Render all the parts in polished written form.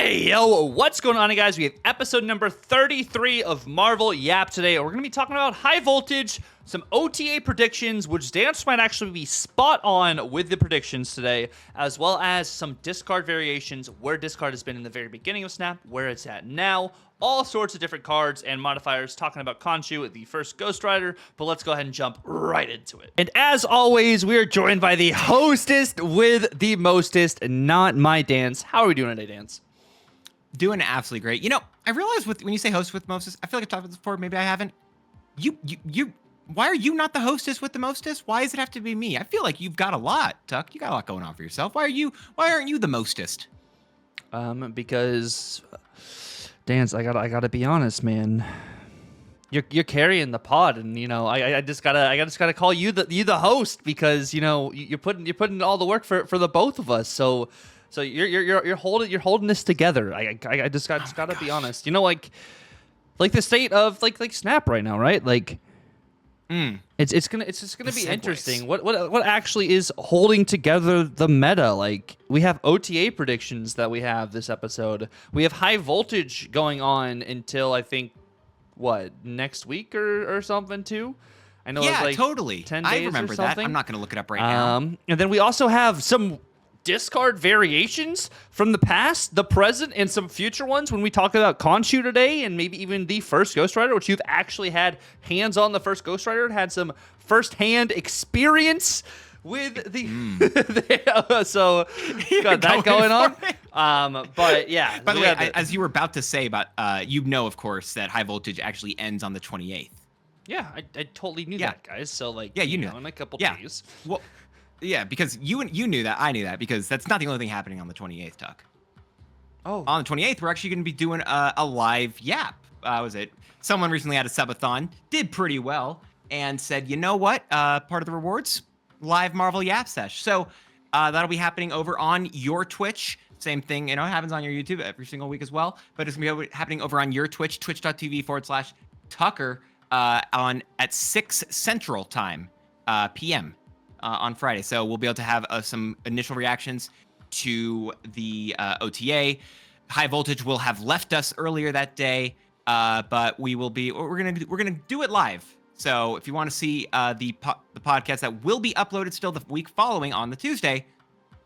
Hey, yo, what's going on, guys? We have episode number 33 of Marvel Yap today. We're going to be talking about high voltage, some OTA predictions, which Dance might actually be spot on with the predictions today, as well as some discard variations, where discard has been in the very beginning of Snap, where it's at now, all sorts of different cards and modifiers, talking about Khonshu, the first Ghost Rider, but let's go ahead and jump right into it. And as always, we are joined by the hostest with the mostest, not my Dance. How are we doing today, Dance? Doing absolutely great. You know, I realize when you say host with mostest, I feel like I've talked about this before. Maybe I haven't. Why are you not the hostess with the mostest? Why does it have to be me? I feel like you've got a lot, Tuck. You got a lot going on for yourself. Why aren't you the mostest? Because Dance, I gotta be honest, man. You're carrying the pod, and you know I just gotta call you the host because you know you're putting all the work for the both of us. So you're holding this together. I just gotta be honest. You know, like the state of like Snap right now, right? Like, it's just gonna be interesting. What actually is holding together the meta? Like, we have OTA predictions that we have this episode. We have high voltage going on until I think next week or something too. I know. Yeah, it's like totally. 10 days I remember or something. that. I'm not gonna look it up right now. And then we also have some discard variations from the past, the present, and some future ones when we talk about Khonshu today, and maybe even the first Ghost Rider, which you've actually had hands on the first Ghost Rider and had some first-hand experience with the so got that going on. But yeah. By the way, as you were about to say about of course, that high voltage actually ends on the 28th. Yeah, I totally knew that, guys. So like, yeah, you knew in a couple days. Well, yeah, because you knew that, I knew that, because that's not the only thing happening on the 28th, Tuck. Oh. On the 28th, we're actually going to be doing a live Yap. Someone recently had a subathon, did pretty well, and said, you know what? Part of the rewards, live Marvel Yap sesh. So that'll be happening over on your Twitch. Same thing, it happens on your YouTube every single week as well, but it's going to be happening over on your Twitch, twitch.tv/Tucker at 6 Central Time, PM. On Friday. So we'll be able to have some initial reactions to the OTA. High voltage will have left us earlier that day, but we're gonna do it live. So if you want to see the podcast that will be uploaded still the week following on the Tuesday,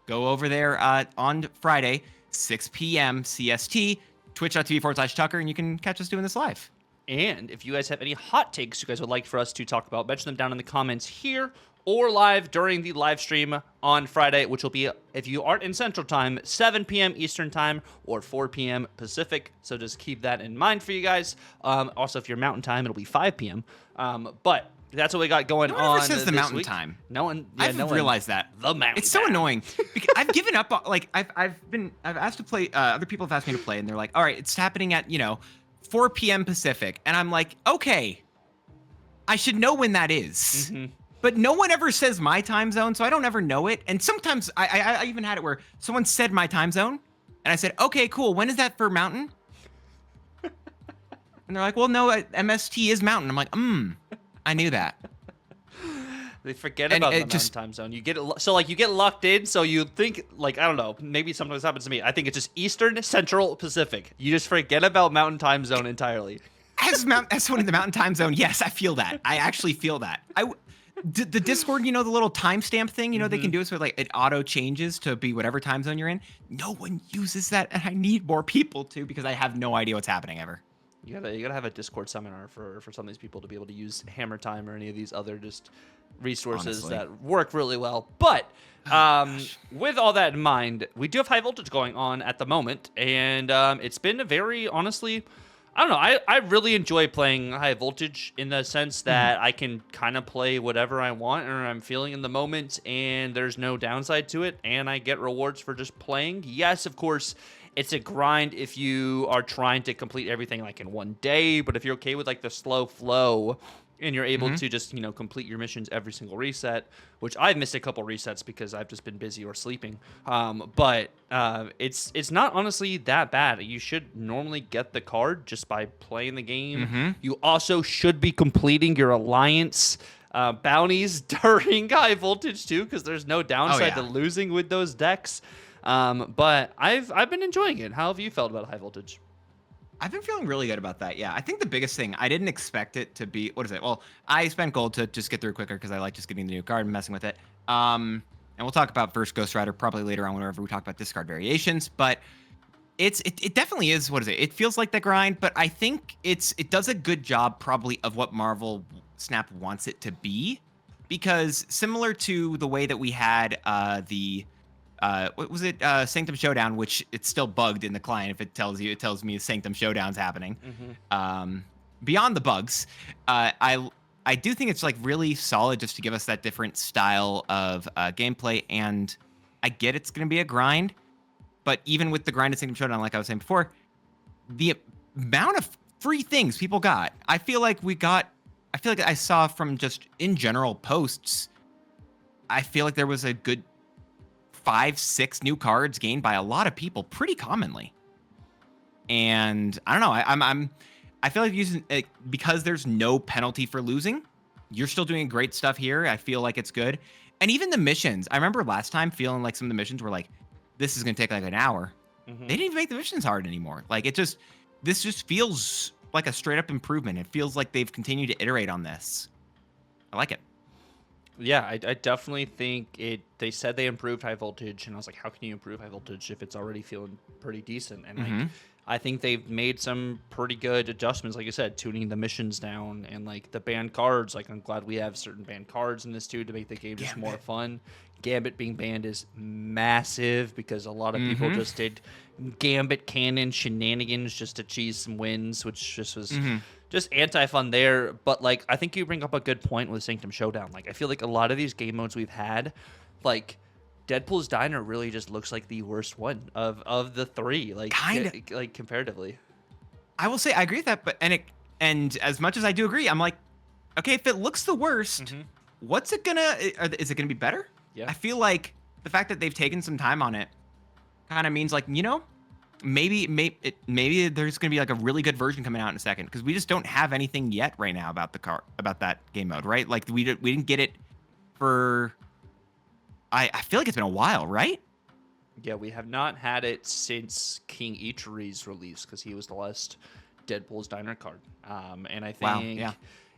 go over there on Friday, 6 p.m. CST, twitch.tv/Tucker, and you can catch us doing this live. And if you guys have any hot takes you guys would like for us to talk about, mention them down in the comments here or live during the live stream on Friday, which will be, if you aren't in Central Time, 7 p.m. Eastern Time or 4 p.m. Pacific. So just keep that in mind for you guys. Also, if you're Mountain Time, it'll be 5 p.m. But that's what we got going on. No one ever says the this Mountain week. Time. No one. I haven't realized that. The Mountain. It's so annoying. Because I've given up. Like I've asked to play. Other people have asked me to play, and they're like, "All right, it's happening at 4 p.m. Pacific," and I'm like, "Okay, I should know when that is." Mm-hmm. But no one ever says my time zone, so I don't ever know it. And sometimes I even had it where someone said my time zone, and I said, "Okay, cool. When is that for Mountain?" And they're like, "Well, no, MST is Mountain." I'm like, I knew that. They forget about the Mountain time zone. You get you get locked in, so you think I don't know. Maybe sometimes happens to me. I think it's just Eastern, Central, Pacific. You just forget about Mountain time zone entirely. As someone in the Mountain time zone, yes, I feel that. I actually feel that. The Discord, the little timestamp thing, they can do it so it auto changes to be whatever time zone you're in. No one uses that, and I need more people to, because I have no idea what's happening ever. You gotta have a Discord seminar for some of these people to be able to use Hammer Time or any of these other just resources that work really well. But with all that in mind, we do have high voltage going on at the moment, and it's been a very, honestly, I don't know. I really enjoy playing high voltage in the sense that I can kind of play whatever I want or I'm feeling in the moment, and there's no downside to it, and I get rewards for just playing. Yes, of course, it's a grind if you are trying to complete everything in one day, but if you're okay with the slow flow and you're able to just, complete your missions every single reset, which I've missed a couple resets because I've just been busy or sleeping. But it's not honestly that bad. You should normally get the card just by playing the game. You also should be completing your alliance bounties during high voltage too, because there's no downside to losing with those decks. But I've been enjoying it. How have you felt about high voltage? I've been feeling really good about that. Yeah, I think the biggest thing, I didn't expect it to be, what is it? Well, I spent gold to just get through quicker because I like just getting the new card and messing with it. And we'll talk about first Ghost Rider probably later on whenever we talk about discard variations. But it definitely is, what is it? It feels like the grind, but I think it does a good job probably of what Marvel Snap wants it to be, because similar to the way that we had what was it? Sanctum Showdown, which it's still bugged in the client. If it tells me Sanctum Showdown's happening. Beyond the bugs, I do think it's like really solid just to give us that different style of gameplay. And I get it's going to be a grind, but even with the grind of Sanctum Showdown, like I was saying before, the amount of free things people got, I feel like I saw from just in general posts, I feel like there was a good 5-6 new cards gained by a lot of people pretty commonly. And I don't know, I feel like using it because there's no penalty for losing. You're still doing great stuff here. I feel like it's good. And even the missions, I remember last time feeling like some of the missions were like, this is going to take like an hour. They didn't even make the missions hard anymore. Like this just feels like a straight up improvement. It feels like they've continued to iterate on this. I like it. Yeah, I definitely think they said they improved high voltage, and I was like, how can you improve high voltage if it's already feeling pretty decent? And like, I think they've made some pretty good adjustments, like I said, tuning the missions down and like the banned cards. Like, I'm glad we have certain banned cards in this too to make the game just more fun. Gambit being banned is massive because a lot of people just did Gambit cannon shenanigans just to cheese some wins, which just was just anti-fun there. But like, I think you bring up a good point with Sanctum Showdown. Like, I feel like a lot of these game modes we've had, like Deadpool's Diner really just looks like the worst one of the three, like like comparatively. I will say I agree with that, but and as much as I do agree, I'm like, okay, if it looks the worst, what's it gonna? Is it gonna be better? Yeah. I feel like the fact that they've taken some time on it kind of means like, you know, maybe there's gonna be like a really good version coming out in a second, because we just don't have anything yet right now about that game mode, right? Like we didn't get it for. I feel like it's been a while, right? Yeah, we have not had it since King Ichiri's release, because he was the last Deadpool's Diner card. And I think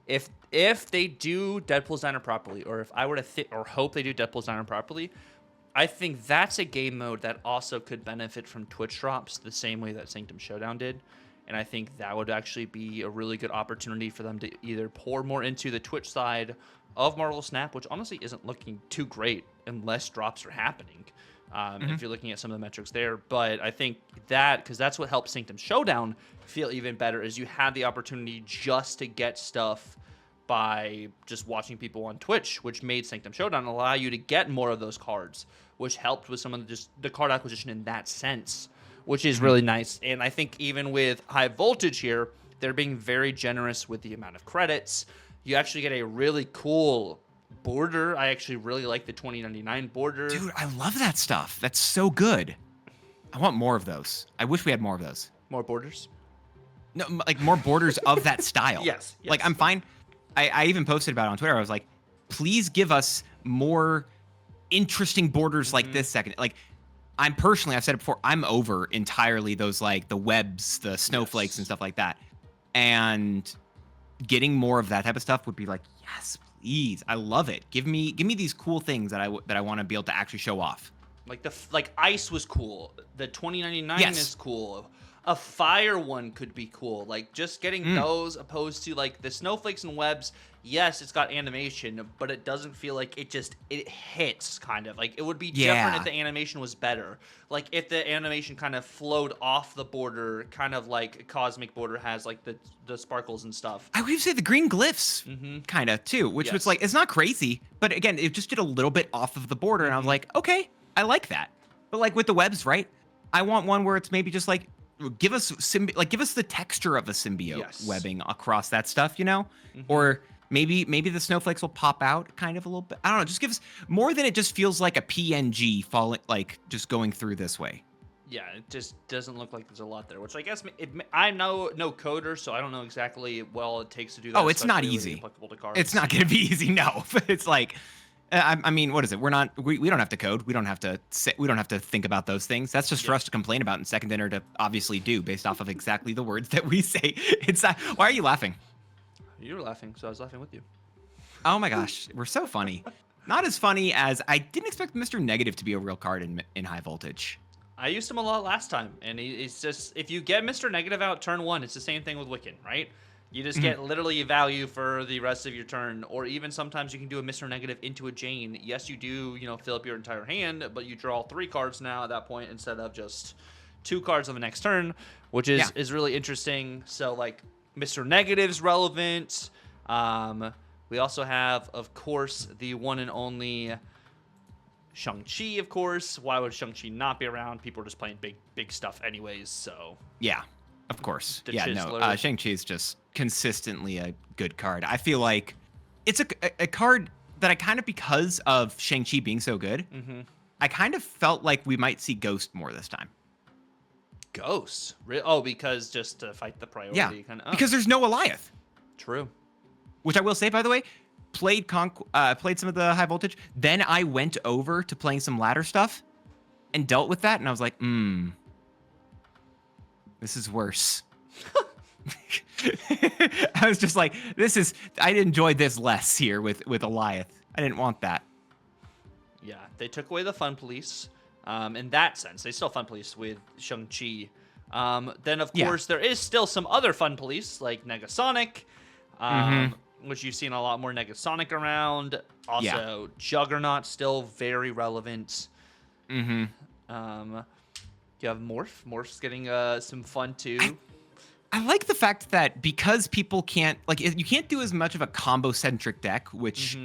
if they do Deadpool's Diner properly, or if I were to or hope they do Deadpool's Diner properly, I think that's a game mode that also could benefit from Twitch drops the same way that Sanctum Showdown did. And I think that would actually be a really good opportunity for them to either pour more into the Twitch side of Marvel Snap, which honestly isn't looking too great unless drops are happening. If you're looking at some of the metrics there. But I think that, because that's what helps Sanctum Showdown feel even better, is you had the opportunity just to get stuff by just watching people on Twitch, which made Sanctum Showdown allow you to get more of those cards, which helped with some of the card acquisition in that sense, which is really nice. And I think even with high voltage here, they're being very generous with the amount of credits. You actually get a really cool border. I actually really like the 2099 border. Dude, I love that stuff. That's so good. I want more of those. I wish we had more of those. More borders? No, like more borders of that style. Yes. Like, I'm fine. I even posted about it on Twitter. I was like, please give us more interesting borders like this second. Like, I've said it before, I'm over entirely those, like, the webs, the snowflakes and stuff like that. And getting more of that type of stuff would be like, yes, please. I love it. Give me these cool things that I want to be able to actually show off. Like ice was cool. The 2099 is cool. A fire one could be cool. Like, just getting those opposed to like the snowflakes and webs. Yes, it's got animation, but it doesn't feel like it hits, kind of. Like, it would be different if the animation was better. Like, if the animation kind of flowed off the border, kind of like Cosmic Border has, like the sparkles and stuff. I would even say the green glyphs, kind of, too, which was like, it's not crazy, but again, it just did a little bit off of the border, and I was like, okay, I like that. But like with the webs, right? I want one where it's maybe just like, give us the texture of a symbiote webbing across that stuff, you know? Or maybe the snowflakes will pop out kind of a little bit. I don't know. Just give us more than it just feels like a PNG falling, like just going through this way. Yeah, it just doesn't look like there's a lot there, which I guess I'm no coder, so I don't know exactly what all it takes to do that. Oh, it's not easy. It's not going to be easy, no. But it's like, I mean, what is it? We don't have to code. We don't have to think about those things. That's just for us to complain about and second dinner to obviously do based off of exactly the words that we say. Why are you laughing? You were laughing, so I was laughing with you. Oh my gosh, we're so funny. Not as funny as I didn't expect Mr. Negative to be a real card in high voltage. I used him a lot last time, and he's just, if you get Mr. Negative out turn 1, it's the same thing with Wiccan, right? You just get literally value for the rest of your turn, or even sometimes you can do a Mr. Negative into a Jane. Yes, you do, fill up your entire hand, but you draw 3 cards now at that point instead of just 2 cards on the next turn, which is really interesting. So, like, Mr. Negative's relevant. We also have, of course, the one and only Shang-Chi, of course. Why would Shang-Chi not be around? People are just playing big stuff anyways, so... Yeah, of course. The yeah, Chiseler. No, Shang-Chi is just consistently a good card. I feel like it's a card that I kind of, because of Shang-Chi being so good, I kind of felt like we might see Ghost more this time. Ghost? Oh, because just to fight the priority? Yeah, because there's no Alioth. True. Which I will say, by the way, played some of the high voltage. Then I went over to playing some ladder stuff and dealt with that. And I was like, this is worse. I was just like, I enjoyed this less here with Alioth. I didn't want that. Yeah, they took away the fun police. In that sense, they still fun police with Shang-Chi. Then, of course, there is still some other fun police, like Negasonic. Which you've seen a lot more Negasonic around. Also, Juggernaut still very relevant. You have Morph. Morph's getting some fun too. I like the fact that because people can't, like, you can't do as much of a combo-centric deck, which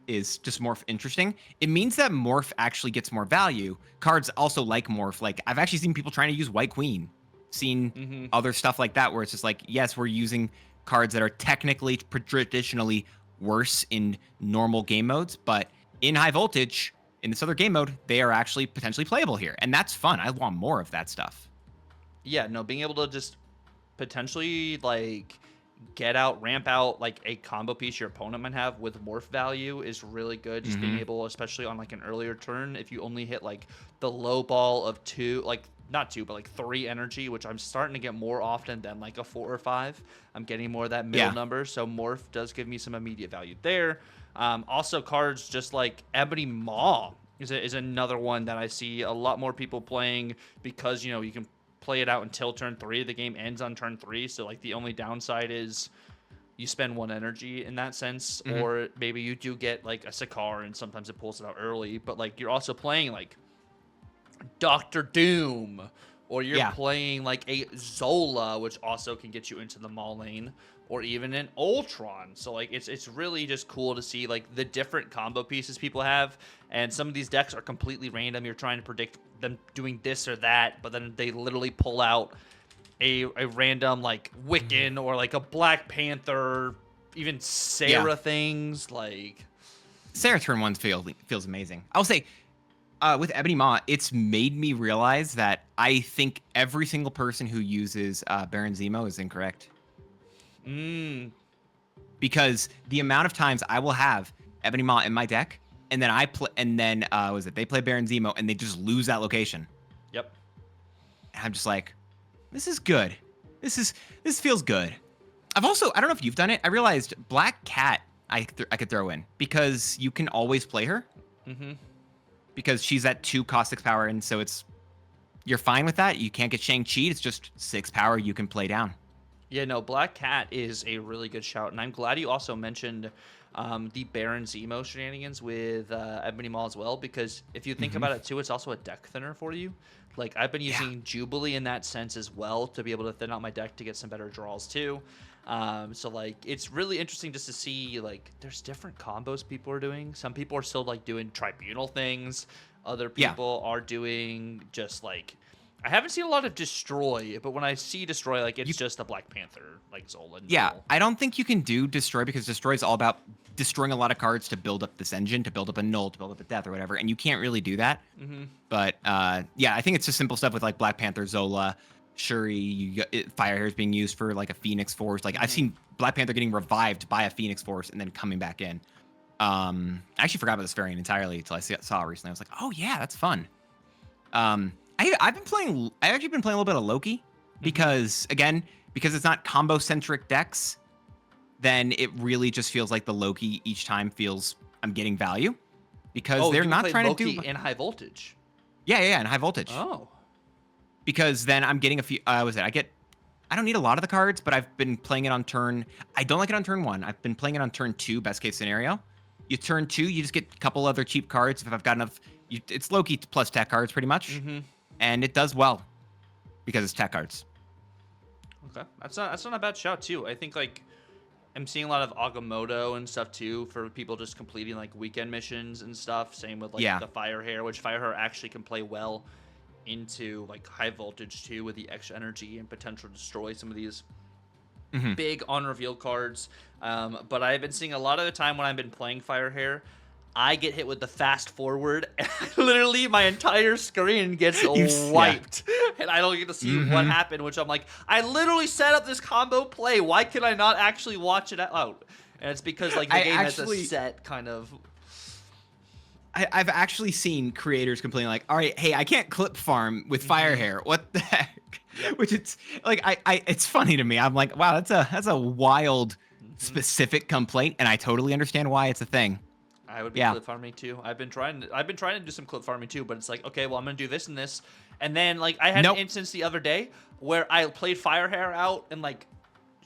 is just Morph interesting. It means that Morph actually gets more value. Cards also like Morph. Like, I've actually seen people trying to use White Queen. Seen other stuff like that where it's just like, yes, we're using cards that are technically traditionally worse in normal game modes, but in high voltage, in this other game mode, they are actually potentially playable here. And that's fun. I want more of that stuff. Yeah, no, being able to just potentially, like, ramp out, like, a combo piece your opponent might have with Morph value is really good. Just being able, especially on, like, an earlier turn, if you only hit, like, the low ball of 2, like, not 2, but like 3 energy, which I'm starting to get more often than like a 4 or 5. I'm getting more of that middle number, so Morph does give me some immediate value there. Also, cards just like Ebony Maw is another one that I see a lot more people playing because, you can play it out until turn 3. The game ends on turn 3, so like the only downside is you spend 1 energy in that sense, or maybe you do get like a Sakaar and sometimes it pulls it out early, but like you're also playing like Doctor Doom, or you're playing like a Zola, which also can get you into the Maw lane, or even an Ultron. So like it's really just cool to see like the different combo pieces people have, and some of these decks are completely random. You're trying to predict them doing this or that, but then they literally pull out a random like Wiccan or like a Black Panther, even Sarah things. Like Sarah turn 1 feels amazing. I'll say, with Ebony Maw, it's made me realize that I think every single person who uses Baron Zemo is incorrect. Because the amount of times I will have Ebony Maw in my deck, and then they play Baron Zemo, and they just lose that location. Yep. And I'm just like, this is good. This feels good. I don't know if you've done it. I realized Black Cat I could throw in because you can always play her. Because she's at 2 cost 6 power, and so you're fine with that. You can't get Shang-Chi. It's just 6 power you can play down. Yeah, no, Black Cat is a really good shout, and I'm glad you also mentioned the Baron Zemo shenanigans with Ebony Maw as well, because if you think about it too, it's also a deck thinner for you. Like, I've been using Jubilee in that sense as well to be able to thin out my deck to get some better draws too. So like it's really interesting just to see like there's different combos people are doing. Some people are still like doing tribunal things. Other people are doing just like I haven't seen a lot of destroy, but when I see destroy, like it's just a Black Panther like Zola. Yeah, I don't think you can do destroy because destroy is all about destroying a lot of cards to build up this engine, to build up a null, to build up a death or whatever, and you can't really do that. But yeah, I think it's just simple stuff with like Black Panther, Zola, Shuri, Fire Hair is being used for like a Phoenix Force. Like I've seen Black Panther getting revived by a Phoenix Force and then coming back in. I actually forgot about this variant entirely until I saw it recently. I was like, oh yeah, that's fun. I've actually been playing a little bit of Loki because because it's not combo centric decks, then it really just feels like the Loki each time feels I'm getting value because they're not trying Loki to do in high voltage. Yeah, and high voltage. Oh. Because then I'm getting a few. I don't need a lot of the cards, but I've been playing it on turn. I don't like it on turn 1. I've been playing it on turn 2, best case scenario. You turn 2, you just get a couple other cheap cards. If I've got enough, it's Loki plus tech cards pretty much, and it does well because it's tech cards. Okay, that's not a bad shout too. I think like I'm seeing a lot of Agamotto and stuff too for people just completing like weekend missions and stuff. Same with like the Fire Hair, which Fire Hair actually can play well into like high voltage too with the extra energy and potential to destroy some of these big on reveal cards. But I've been seeing a lot of the time when I've been playing Fire Hair, I get hit with the fast forward and literally my entire screen gets wiped and I don't get to see what happened, which I'm like, I literally set up this combo play. Why can I not actually watch it out? And it's because like the game has a set kind of... I've actually seen creators complain like, all right, hey, I can't clip farm with Fire Hair. What the heck? Yep. Which it's like, it's funny to me. I'm like, wow, that's a wild specific complaint. And I totally understand why it's a thing. I would be clip farming too. I've been trying to do some clip farming too, but it's like, okay, well, I'm going to do this and this. And then like I had an instance the other day where I played Fire Hair out in like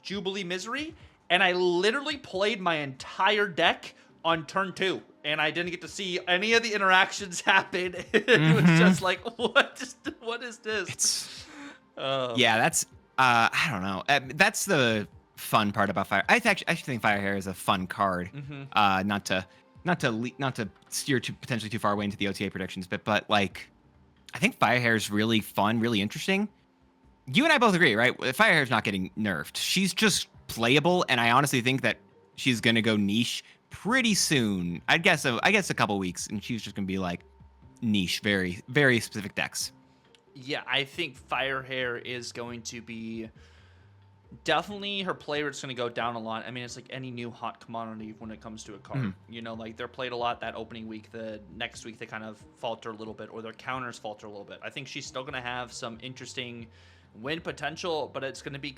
Jubilee Misery. And I literally played my entire deck on turn 2. And I didn't get to see any of the interactions happen. It was just like, what is this? Yeah, that's I don't know. That's the fun part about Fire. I actually think Fire Hair is a fun card. Not to steer potentially too far away into the OTA predictions, but like, I think Fire Hair is really fun, really interesting. You and I both agree, right? Fire Hair is not getting nerfed. She's just playable, and I honestly think that she's gonna go niche pretty soon. I guess a couple weeks, and she's just gonna be like niche, very, very specific decks. Yeah, I think Fire Hair is going to be definitely her play rate's going to go down a lot. I mean, it's like any new hot commodity when it comes to a card. You know, like they're played a lot that opening week. The next week they kind of falter a little bit, or their counters falter a little bit. I think she's still going to have some interesting win potential, but it's going to be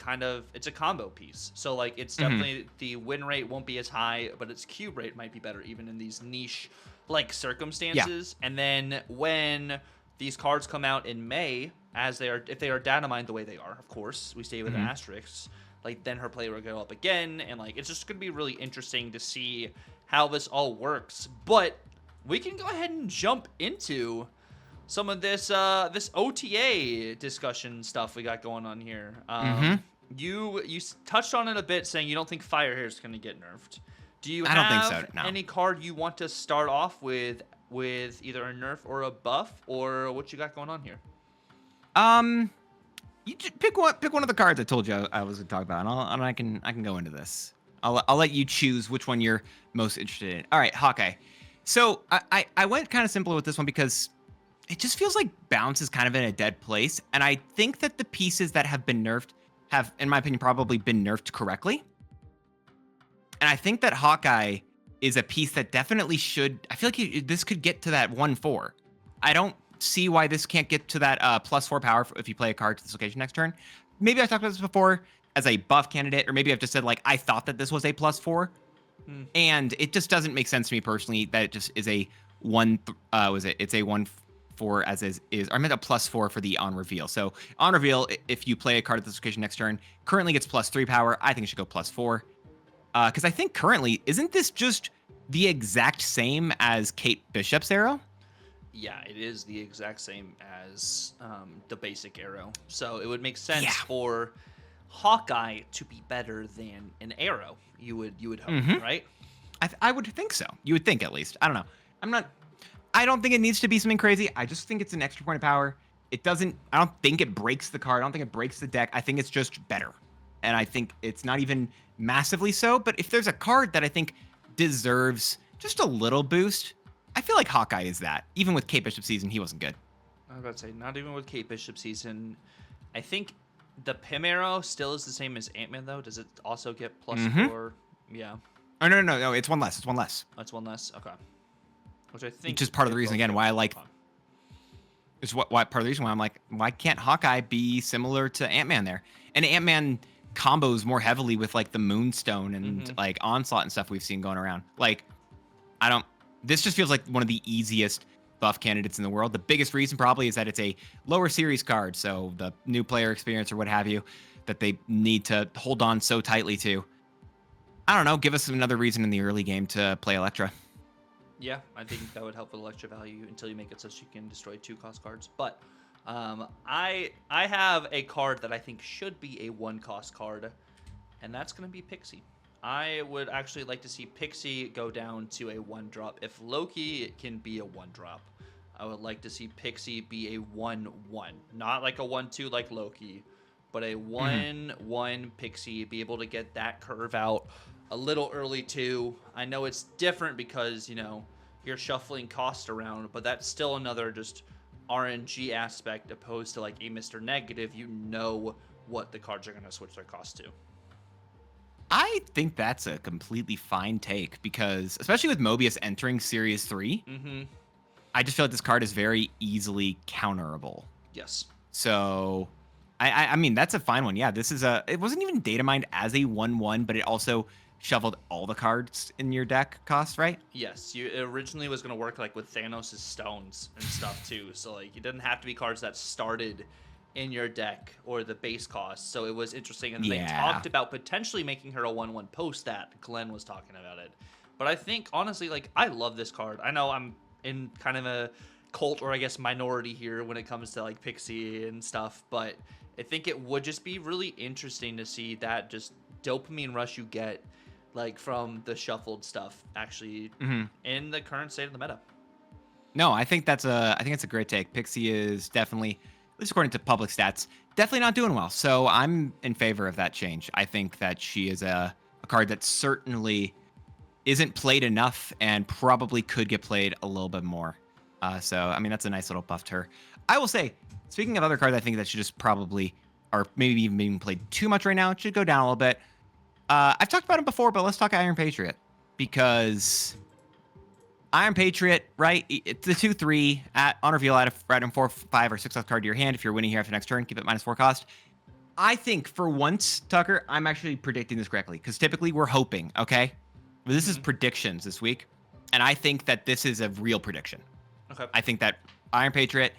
it's a combo piece. So like it's definitely the win rate won't be as high, but its cube rate might be better even in these niche like circumstances. And then when these cards come out in May, if they are data mined the way they are, of course, we stay with asterisks, like then her play will go up again, and like it's just going to be really interesting to see how this all works. But we can go ahead and jump into some of this this OTA discussion stuff we got going on here. You touched on it a bit, saying you don't think Fire Hair is going to get nerfed. Do you have any card you want to start off with either a nerf or a buff, or what you got going on here? You just pick one of the cards I told you I was going to talk about, and I can go into this. I'll let you choose which one you're most interested in. All right, Hawkeye. So I went kind of simple with this one because it just feels like bounce is kind of in a dead place, and I think that the pieces that have been nerfed have, in my opinion, probably been nerfed correctly. And I think that Hawkeye is a piece that definitely should. I feel like this could get to that 1/4. I don't see why this can't get to that +4 power if you play a card to this location next turn. Maybe I've talked about this before as a buff candidate, or maybe I've just said like I thought that this was a +4, and it just doesn't make sense to me personally that it just is a one. It's a 1/4 as is. I meant a +4 for the on reveal. So on reveal, if you play a card at this location next turn, currently gets +3 power. I think it should go +4. Because I think currently, isn't this just the exact same as Kate Bishop's arrow? Yeah, it is the exact same as the basic arrow. So it would make sense for Hawkeye to be better than an arrow. You would hope, right? I would think so. You would think, at least. I don't know. I don't think it needs to be something crazy. I just think it's an extra point of power. I don't think it breaks the card. I don't think it breaks the deck. I think it's just better. And I think it's not even massively so. But if there's a card that I think deserves just a little boost, I feel like Hawkeye is that. Even with Kate Bishop's season, he wasn't good. I was about to say, not even with Kate Bishop's season. I think the Pym arrow still is the same as Ant-Man, though. Does it also get +4? Yeah. Oh, no. It's one less. It's one less. That's one less. Okay. Which I think. Which is part of the reason again why I like. Is why part of the reason why I'm like, why can't Hawkeye be similar to Ant-Man there? And Ant-Man combos more heavily with like the Moonstone and like Onslaught and stuff we've seen going around. Like, this just feels like one of the easiest buff candidates in the world. The biggest reason probably is that it's a lower series card, so the new player experience or what have you that they need to hold on so tightly to. I don't know, give us another reason in the early game to play Elektra. Yeah, I think that would help with Electro value until you make it so she can destroy 2-cost cards. But I have a card that I think should be a 1-cost card, and that's going to be Pixie. I would actually like to see Pixie go down to a 1-drop. If Loki can be a 1-drop, I would like to see Pixie be a 1-1. Not like a 1-2 like Loki, but a 1-1 Pixie, be able to get that curve out a little early too. I know it's different because, you know, you're shuffling cost around, but that's still another just RNG aspect opposed to like a Mr. Negative. You know what the cards are going to switch their cost to. I think that's a completely fine take because, especially with Mobius entering Series 3, I just feel like this card is very easily counterable. Yes. So, I mean, that's a fine one. Yeah, it wasn't even data mined as a 1-1, but it also shuffled all the cards in your deck cost, right? Yes, it originally was going to work like with Thanos' stones and stuff too. So like it didn't have to be cards that started in your deck or the base cost. So it was interesting. And they talked about potentially making her a 1-1 post that. Glenn was talking about it. But I think honestly, like, I love this card. I know I'm in kind of a cult or I guess minority here when it comes to like Pixie and stuff, but I think it would just be really interesting to see that just dopamine rush you get like from the shuffled stuff actually in the current state of the meta. No, I think it's a great take. Pixie is definitely, at least according to public stats, definitely not doing well. So I'm in favor of that change. I think that she is a card that certainly isn't played enough and probably could get played a little bit more. So, I mean, that's a nice little buff to her. I will say, speaking of other cards, I think that should just probably, or maybe even being played too much right now, it should go down a little bit. I've talked about him before, but let's talk Iron Patriot. Because Iron Patriot, right? It's the 2/3 on reveal, add a 4, 5, or 6 card to your hand. If you're winning here after next turn, keep it -4 cost. I think for once, Tucker, I'm actually predicting this correctly. Because typically we're hoping, okay? But this is predictions this week. And I think that this is a real prediction. Okay. I think that Iron Patriot,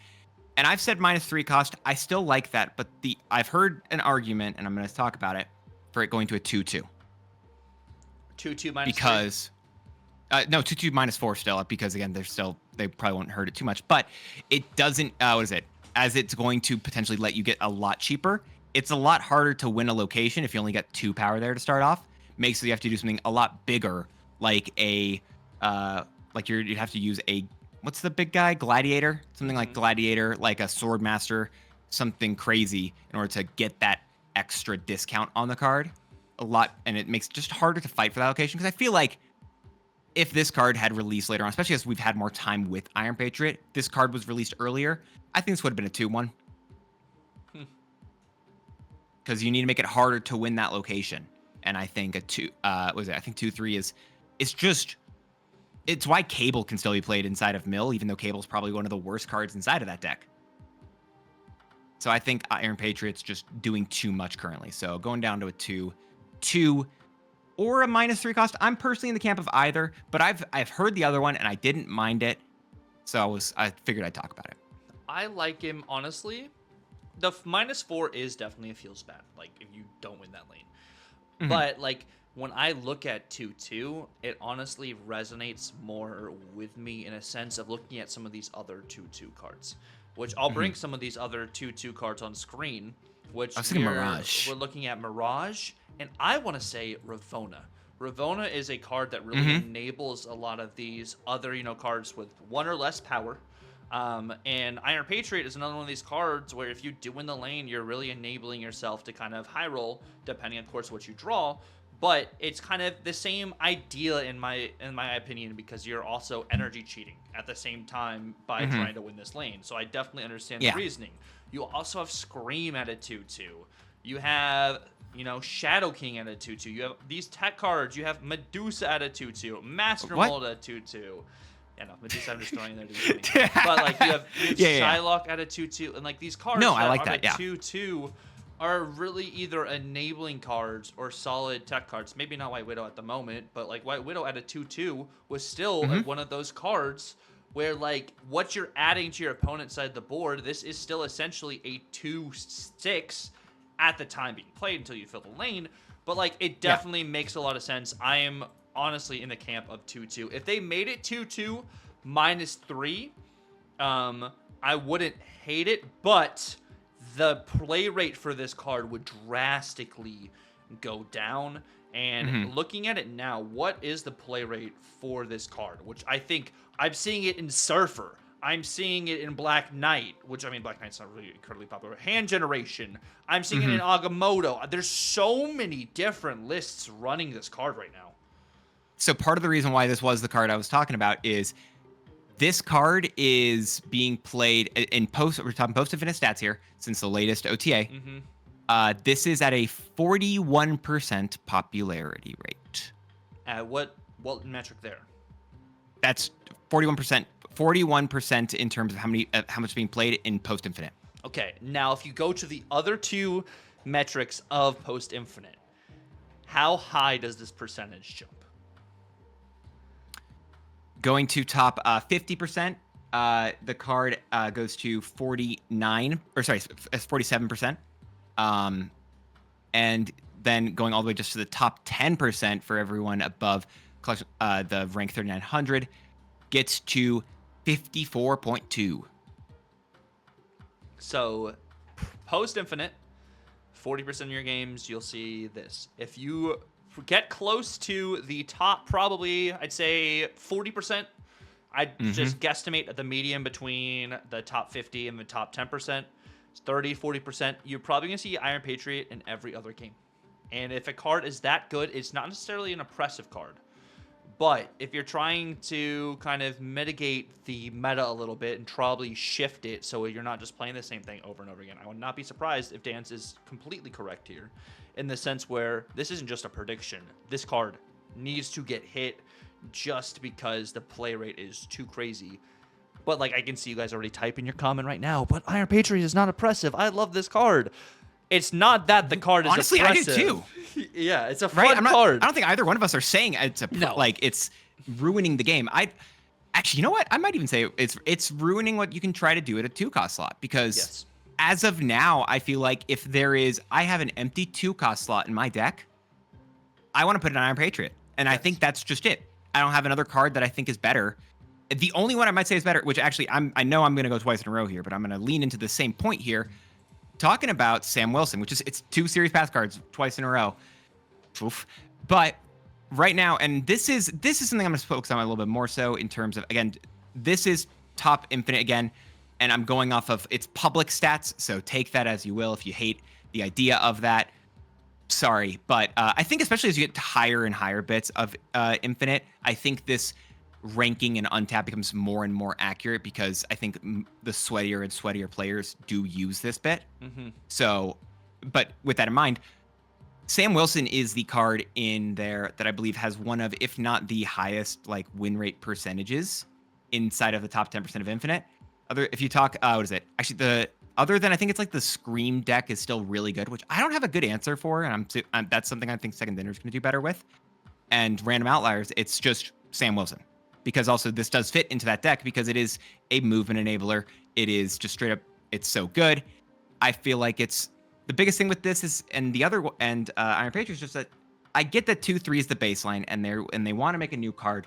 and I've said -3 cost. I still like that. But I've heard an argument, and I'm going to talk about it, for it going to a 2/2. 2/2 -3? Because no, 2/2 -4 still, because again, they probably won't hurt it too much, but it doesn't, what is it? As it's going to potentially let you get a lot cheaper, it's a lot harder to win a location if you only get 2 power there to start off. Makes it you have to do something a lot bigger, like you'd have to use what's the big guy? Gladiator? Something like Gladiator, like a Swordmaster, something crazy in order to get that extra discount on the card a lot, and it makes it just harder to fight for that location. Because I feel like if this card had released later on, especially as we've had more time with Iron Patriot, this card was released earlier, I think this would have been a 2/1. Because you need to make it harder to win that location. And I think I think 2/3 it's why Cable can still be played inside of Mill, even though Cable's probably one of the worst cards inside of that deck. So I think Iron Patriot's just doing too much currently. So going down to a 2/2 or a -3 cost. I'm personally in the camp of either, but I've heard the other one and I didn't mind it. So I figured I'd talk about it. I like him, honestly. The -4 is definitely a feels bad, like if you don't win that lane. But like when I look at 2/2, it honestly resonates more with me in a sense of looking at some of these other 2/2 cards, which I'll bring some of these other 2/2 cards on screen, which Mirage. We're looking at Mirage, and I want to say Ravonna. Ravonna is a card that really enables a lot of these other, cards with 1 or less power. And Iron Patriot is another one of these cards where if you do win the lane, you're really enabling yourself to kind of high roll, depending, of course, what you draw. But it's kind of the same idea in my opinion, because you're also energy cheating at the same time by trying to win this lane. So I definitely understand the reasoning. You also have Scream at a 2/2. You have, Shadow King at a 2/2. You have these tech cards. You have Medusa at a 2/2. Master What? Mold at a 2/2. Yeah, no, Medusa I'm just throwing in there to be funny. But like you have Shylock at a 2/2, and like these cards No, that I like are that, the yeah. 2/2 are really either enabling cards or solid tech cards. Maybe not White Widow at the moment, but like White Widow at a 2/2 was still like one of those cards where like what you're adding to your opponent's side of the board, this is still essentially a 2/6 at the time being played until you fill the lane. But like it definitely makes a lot of sense. I am honestly in the camp of 2/2. If they made it 2/2 -3, I wouldn't hate it, but the play rate for this card would drastically go down. And looking at it now, what is the play rate for this card? Which I think I'm seeing it in Surfer. I'm seeing it in Black Knight, which I mean, Black Knight's not really incredibly popular. Hand Generation. I'm seeing it in Agamotto. There's so many different lists running this card right now. So part of the reason why this was the card I was talking about is this card is being played in post. We're talking post infinite stats here since the latest OTA. This is at a 41% popularity rate. What metric there? That's 41%. 41% in terms of how much is being played in post infinite. Okay, now if you go to the other two metrics of post infinite, how high does this percentage jump? Going to top 50%, the card goes to 47%. And then going all the way just to the top 10% for everyone above the rank 3900 gets to 54.2. So post infinite, 40% of your games, you'll see this. If you get close to the top, probably, I'd say 40%. I'd just guesstimate at the median between the top 50 and the top 10%. It's 30, 40%. You're probably going to see Iron Patriot in every other game. And if a card is that good, it's not necessarily an oppressive card. But if you're trying to kind of mitigate the meta a little bit and probably shift it so you're not just playing the same thing over and over again, I would not be surprised if Dance is completely correct here in the sense where this isn't just a prediction. This card needs to get hit just because the play rate is too crazy. But like I can see you guys already typing your comment right now, but Iron Patriot is not oppressive. I love this card. It's not that the card is honestly oppressive. I do too. Yeah, it's a fun card. I don't think either one of us are saying it's like it's ruining the game. Actually, you know what? I might even say it's ruining what you can try to do at a 2-cost slot because as of now, I feel like if I have an empty 2-cost slot in my deck, I want to put an Iron Patriot, and I think that's just it. I don't have another card that I think is better. The only one I might say is better, which actually I know I'm going to go twice in a row here, but I'm going to lean into the same point here. Talking about Sam Wilson, which is it's 2 series pass cards twice in a row. Oof. But right now, and this is something I'm going to focus on a little bit more so in terms of, again, this is top infinite again, and I'm going off of its public stats, so take that as you will. If you hate the idea of that, sorry. But I think especially as you get to higher and higher bits of infinite, I think this ranking and untap becomes more and more accurate because I think the sweatier and sweatier players do use this bit. So, but with that in mind, Sam Wilson is the card in there that I believe has one of, if not the highest, like win rate percentages inside of the top 10% of Infinite. If you talk, what is it? Actually, other than I think it's like the Scream deck is still really good, which I don't have a good answer for, and that's something I think Second Dinner's going to do better with. And Random Outliers, it's just Sam Wilson. Because also this does fit into that deck because it is a movement enabler. It is just straight up, it's so good. I feel like it's the biggest thing with this is, and Iron Patriot is just that I get that 2/3 is the baseline, and they want to make a new card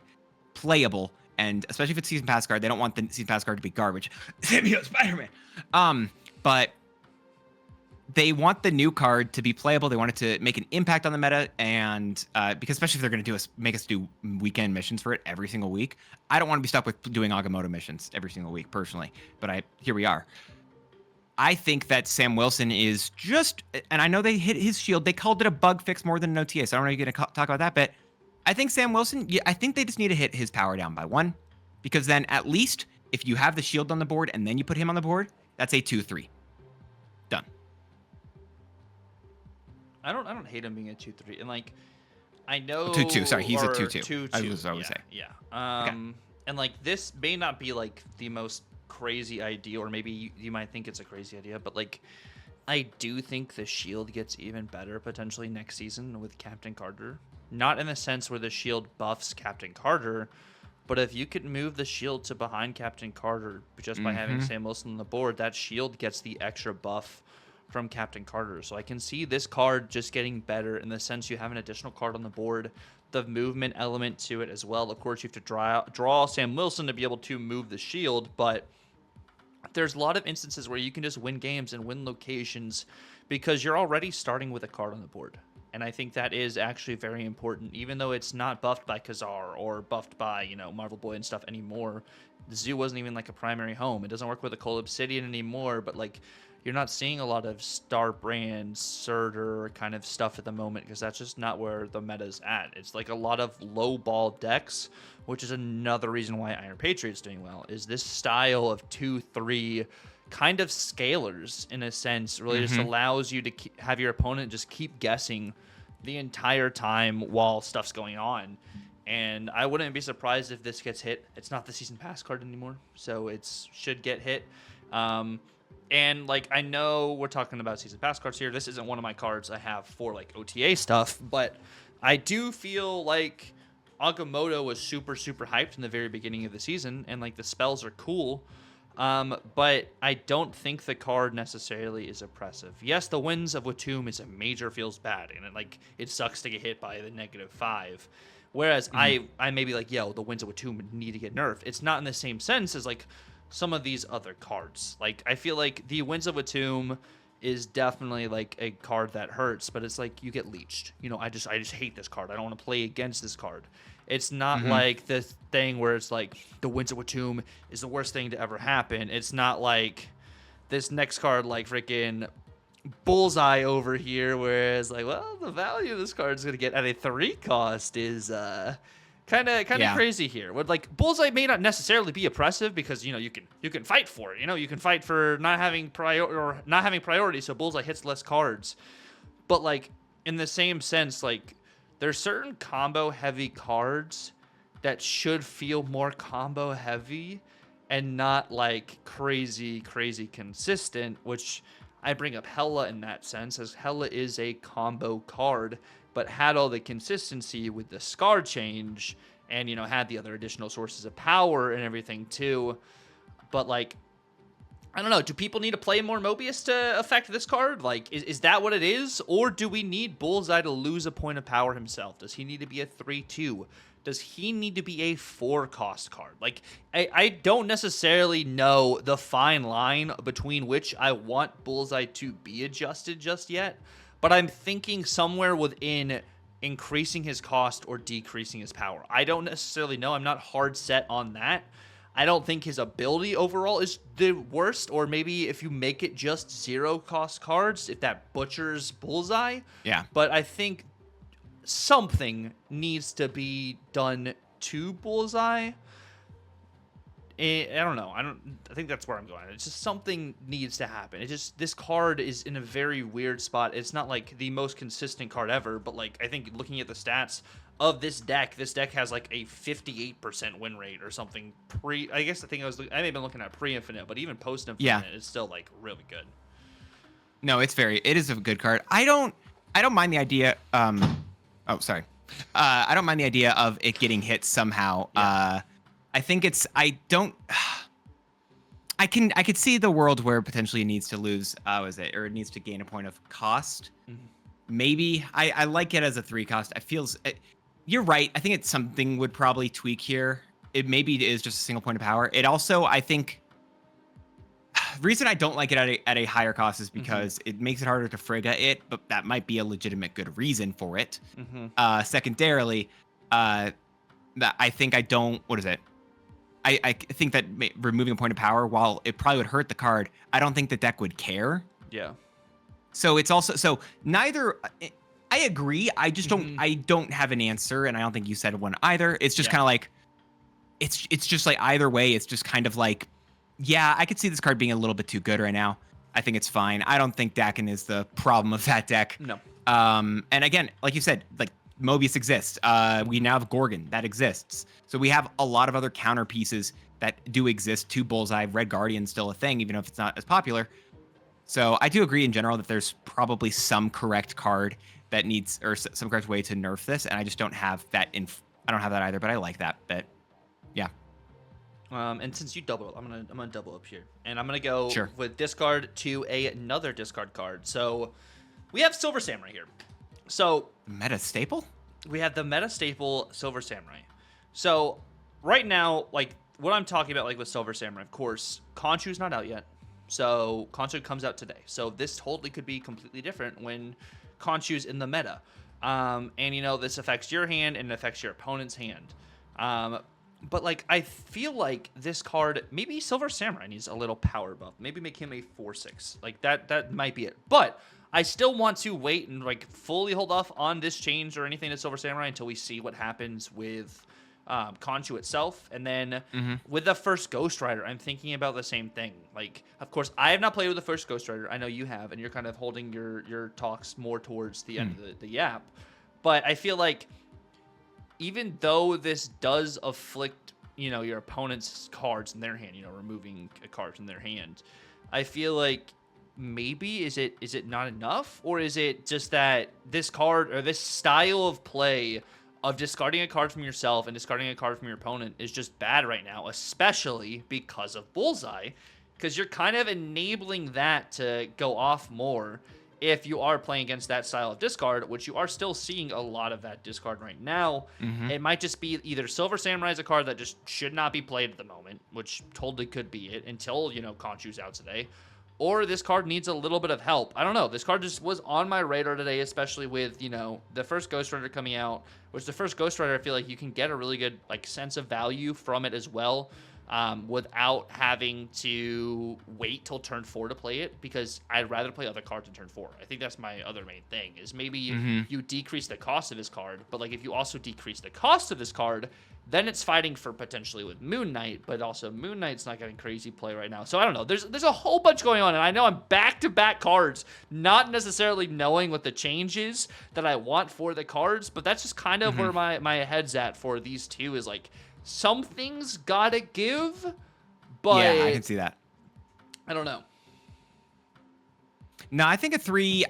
playable, and especially if it's season pass card, they don't want the season pass card to be garbage. Spider-Man. But they want the new card to be playable. They want it to make an impact on the meta, and because especially if they're going to make us do weekend missions for it every single week, I don't want to be stuck with doing Agamotto missions every single week personally. But here we are. I think that Sam Wilson is just, and I know they hit his shield. They called it a bug fix more than an OTA, so I don't know if you're going to talk about that. But I think Sam Wilson, I think they just need to hit his power down by 1, because then at least if you have the shield on the board and then you put him on the board, that's a 2/3. Done. I don't hate him being a 2/3, and like I know 2/2. Sorry, he's a or 2/2. 2/2. I was always Yeah, say. yeah. Okay. And like this may not be like the most crazy idea, or maybe you might think it's a crazy idea, but like I do think the shield gets even better potentially next season with Captain Carter. Not in the sense where the shield buffs Captain Carter, but if you could move the shield to behind Captain Carter just by having Sam Wilson on the board, that shield gets the extra buff from Captain Carter. So I can see this card just getting better in the sense you have an additional card on the board, the movement element to it as well. Of course, you have to draw Sam Wilson to be able to move the shield, but there's a lot of instances where you can just win games and win locations because you're already starting with a card on the board. And I think that is actually very important, even though it's not buffed by Khazar or buffed by, Marvel Boy and stuff anymore. The zoo wasn't even like a primary home. It doesn't work with a Cold Obsidian anymore, but like you're not seeing a lot of Star Brand, Surtur kind of stuff at the moment because that's just not where the meta's at. It's like a lot of low ball decks, which is another reason why Iron Patriot's doing well, is this style of 2/3 kind of scalers in a sense really just allows you to have your opponent just keep guessing the entire time while stuff's going on. And I wouldn't be surprised if this gets hit. It's not the season pass card anymore, so it should get hit. And like I know we're talking about season pass cards here. This isn't one of my cards I have for like OTA stuff, but I do feel like Agamotto was super hyped in the very beginning of the season, and like the spells are cool. But I don't think the card necessarily is oppressive. Yes, the Winds of Watum is a major feels bad, and it sucks to get hit by the -5. Whereas I may be like, yo, the Winds of Watum need to get nerfed. It's not in the same sense as like some of these other cards. Like I feel like the Winds of Watum is definitely like a card that hurts, but it's like you get leeched. I just hate this card. I don't want to play against this card. It's not like this thing where it's like the Winds of Watum is the worst thing to ever happen. It's not like this next card like freaking Bullseye over here, whereas like, well, the value this card is gonna get at a 3 cost is kind of crazy here. What like Bullseye may not necessarily be oppressive because you can fight for it. You can fight for not having priority, so Bullseye hits less cards. But like in the same sense, like there's certain combo heavy cards that should feel more combo heavy and not like crazy consistent, which I bring up Hela in that sense, as Hela is a combo card, but had all the consistency with the Scar change and, had the other additional sources of power and everything too. But like, I don't know, do people need to play more Mobius to affect this card? Like, is that what it is? Or do we need Bullseye to lose a point of power himself? Does he need to be a 3/2? Does he need to be a 4-cost card? Like, I don't necessarily know the fine line between which I want Bullseye to be adjusted just yet, but I'm thinking somewhere within increasing his cost or decreasing his power. I don't necessarily know. I'm not hard set on that. I don't think his ability overall is the worst, or maybe if you make it just 0-cost cards, if that butchers Bullseye. Yeah. But I think something needs to be done to Bullseye. I don't know. I think that's where I'm going. It's just something needs to happen. This card is in a very weird spot. It's not like the most consistent card ever, but like I think looking at the stats of this deck has like a 58% win rate or something. I may have been looking at pre-infinite, but even post-infinite, it's still like really good. No, it is a good card. I don't mind the idea. Oh, sorry. I don't mind the idea of it getting hit somehow. Yeah. I think I could see the world where potentially it needs to lose, or it needs to gain a point of cost. Maybe I like it as a 3-cost. You're right. I think it's something would probably tweak here. It maybe is just a single point of power. It also, I think, the reason I don't like it at a higher cost is because it makes it harder to Frigga it, but that might be a legitimate good reason for it. Secondarily, that I think I don't. What is it? I think that removing a point of power, while it probably would hurt the card, I don't think the deck would care. Yeah. So it's also neither. I agree. I just don't. I don't have an answer, and I don't think you said one either. It's just kind of like, it's just like either way. It's just kind of like, yeah, I could see this card being a little bit too good right now. I think it's fine. I don't think Dakin is the problem of that deck. No. And again, like you said, like Mobius exists. We now have Gorgon that exists. So we have a lot of other counter pieces that do exist to Bullseye. Red Guardian's still a thing, even if it's not as popular. So I do agree in general that there's probably some correct card that needs, or some correct way to nerf this, and I just don't have that I don't have that either, but I like that. But yeah. And since you double, I'm gonna double up here, and I'm gonna go Sure. with discard to another discard card. So we have Silver Samurai here. So Meta staple? we have the meta staple Silver Samurai. So right now, like what I'm talking about, like with Silver Samurai, of course, Khonshu's not out yet. So Khonshu comes out today. So this totally could be completely different when Khonshu's in the meta. And you know, this affects your hand and it affects your opponent's hand. But like I feel like this card, maybe Silver Samurai needs a little power buff. Maybe make him a 4/6. Like that might be it. But I still want to wait and like fully hold off on this change or anything to Silver Samurai until we see what happens with Khonshu itself. And then with the first Ghost Rider, I'm thinking about the same thing. Like, of course, I have not played with the first Ghost Rider. I know you have, and you're kind of holding your talks more towards the end of the Yap. But I feel like even though this does afflict, you know, your opponent's cards in their hand, you know, removing a card from their hand, I feel like maybe is it not enough, or is it just that this card or this style of play of discarding a card from yourself and discarding a card from your opponent is just bad right now, especially because of Bullseye, because you're kind of enabling that to go off more if you are playing against that style of discard, which you are still seeing a lot of that discard right now. It might just be either Silver Samurai is a card that just should not be played at the moment, which totally could be it until, you know, Khonshu's out today, or this card needs a little bit of help. I don't know. This card just was on my radar today, especially with, you know, the first Ghost Rider coming out, which the first Ghost Rider, I feel like you can get a really good like sense of value from it as well, without having to wait till turn 4 to play it, because I'd rather play other cards in turn 4. I think that's my other main thing, is maybe you decrease the cost of this card, but like if you also decrease the cost of this card, then it's fighting for potentially with Moon Knight, but also Moon Knight's not getting crazy play right now. So I don't know. There's a whole bunch going on, and I know I'm back-to-back cards, not necessarily knowing what the change is that I want for the cards, but that's just kind of where my head's at for these two, is like something's gotta give, but yeah, I can see that. I don't know. No, I think a three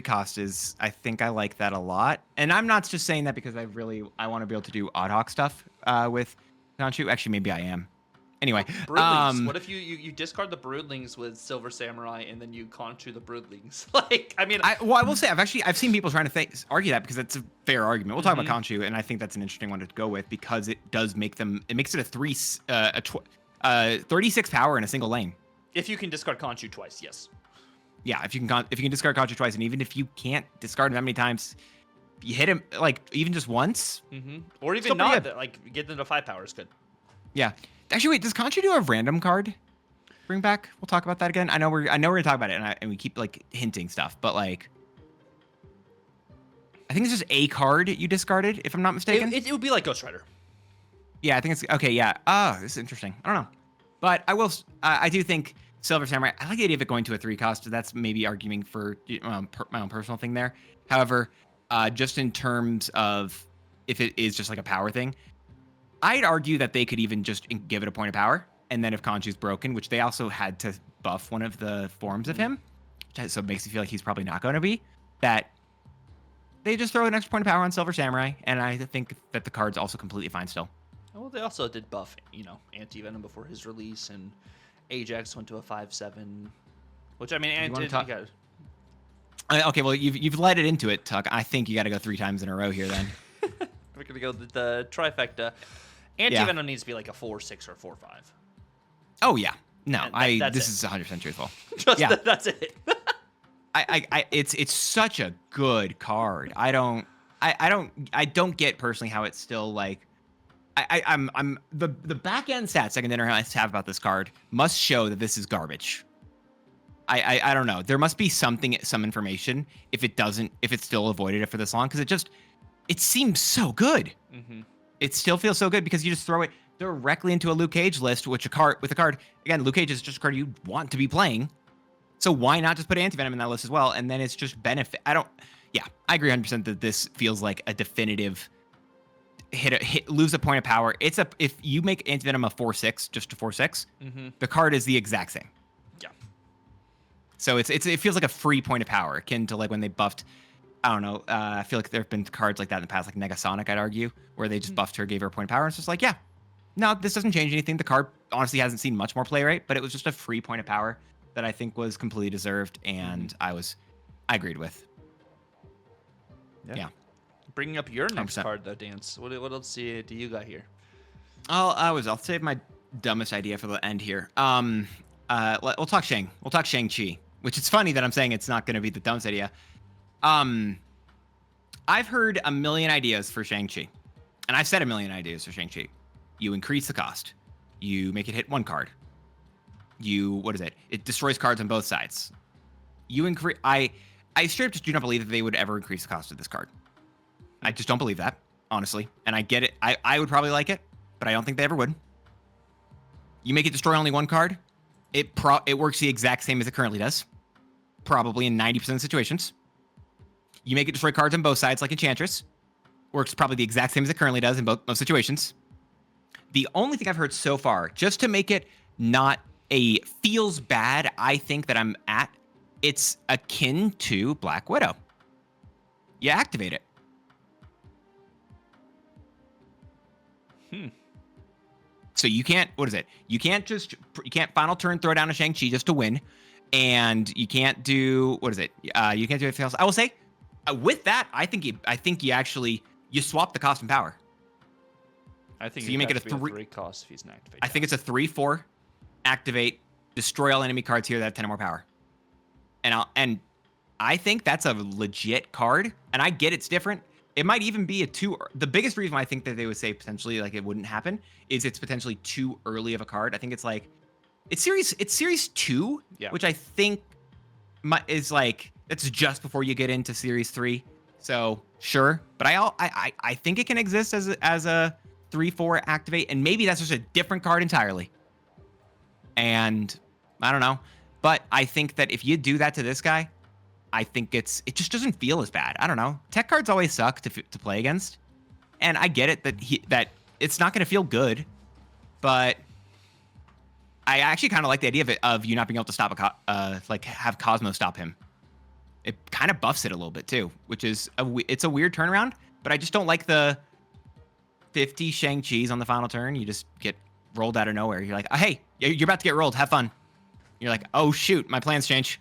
cost is, I think I like that a lot. And I'm not just saying that because I want to be able to do ad hoc stuff with Khonshu. Actually, maybe I am. Anyway, Broodlings. What if you discard the Broodlings with Silver Samurai and then you Khonshu the Broodlings? Like, I mean, I will say I've seen people trying to argue that, because that's a fair argument. We'll talk about Khonshu, and I think that's an interesting one to go with, because it does make it makes it a 36 power in a single lane. If you can discard Khonshu twice, yes. Yeah, if you can discard Khonshu twice, and even if you can't discard him that many times, you hit him like even just once, or even not, like get them to 5 power is good. Yeah. Actually, wait, does Khonshu do a random card bring back? We'll talk about that again. I know we're gonna talk about it, and we keep like hinting stuff, but like, I think it's just a card you discarded, if I'm not mistaken. It would be like Ghost Rider. Yeah, I think it's okay. Yeah. Oh, this is interesting. I don't know, but I do think Silver Samurai, I like the idea of it going to a 3 cost. So that's maybe arguing for my own personal thing there. However, just in terms of if it is just like a power thing, I'd argue that they could even just give it a point of power. And then if Khonshu's broken, which they also had to buff one of the forms of him, so it makes me feel like he's probably not going to be, that they just throw an extra point of power on Silver Samurai. And I think that the card's also completely fine still. Well, they also did buff, you know, Anti-Venom before his release, and Ajax went to a 5/7, which, I mean, okay, well, you've led it into it, Tuck. I think you got to go 3 times in a row here then. We're going to go the trifecta. Anti-Venom needs to be like a 4/6 or 4/5. Oh, yeah. No, this is 100% truthful. That's it. It's such a good card. I don't get personally how it's still like, I'm the back end stats Second Dinner has to have about this card must show that this is garbage. I don't know. There must be some information if it's still avoided it for this long, because it seems so good. It still feels so good because you just throw it directly into a Luke Cage list, with a card again. Luke Cage is just a card you want to be playing, so why not just put Anti-Venom in that list as well? And then it's just benefit. Yeah, I agree 100% that this feels like a definitive lose a point of power. If you make Antivenom a 4/6, just a 4/6, the card is the exact same. Yeah. So it feels like a free point of power, akin to like when they buffed. I don't know. I feel like there have been cards like that in the past, like Negasonic, I'd argue, where they just buffed her, gave her a point of power, and it's just like, yeah, no, this doesn't change anything. The card honestly hasn't seen much more play rate, but it was just a free point of power that I think was completely deserved, and I agreed with. Yeah. Bringing up your next 100%. card though, Dance. What else do you got here? I'll save my dumbest idea for the end here. We'll talk Shang-Chi, which it's funny that I'm saying it's not going to be the dumbest idea. I've heard a million ideas for Shang-Chi, and I've said a million ideas for Shang-Chi. You increase the cost. You make it hit one card. It destroys cards on both sides. I straight up just do not believe that they would ever increase the cost of this card. I just don't believe that, honestly. And I get it. I would probably like it, but I don't think they ever would. You make it destroy only one card. It works the exact same as it currently does. Probably in 90% of situations. You make it destroy cards on both sides like Enchantress. Works probably the exact same as it currently does in most situations. The only thing I've heard so far, just to make it not a feels bad, I think that I'm at, it's akin to Black Widow. You activate it. So you can't, You can't final turn throw down a Shang-Chi just to win. And you can't do, you can't do anything else. I will say, with that, I think you actually, you swap the cost and power. I think so you make it a 3 cost if he's an activate. I think it's a 3/4, activate, destroy all enemy cards here that have 10 or more power. And I think that's a legit card. And I get it's different. It might even be the biggest reason why I think that they would say potentially like it wouldn't happen is it's potentially too early of a card. I think it's like, it's series 2, which I think is like, it's just before you get into series 3. So sure. But I think it can exist as a 3/4 activate, and maybe that's just a different card entirely. And I don't know. But I think that if you do that to this guy, I think it just doesn't feel as bad. I don't know. Tech cards always suck to play against. And I get it that it's not going to feel good, but I actually kind of like the idea of you not being able to stop have Cosmo stop him. It kind of buffs it a little bit too, which is it's a weird turnaround, but I just don't like the 50 Shang-Chis on the final turn. You just get rolled out of nowhere. You're like, oh, hey, you're about to get rolled. Have fun. You're like, oh shoot, my plans change.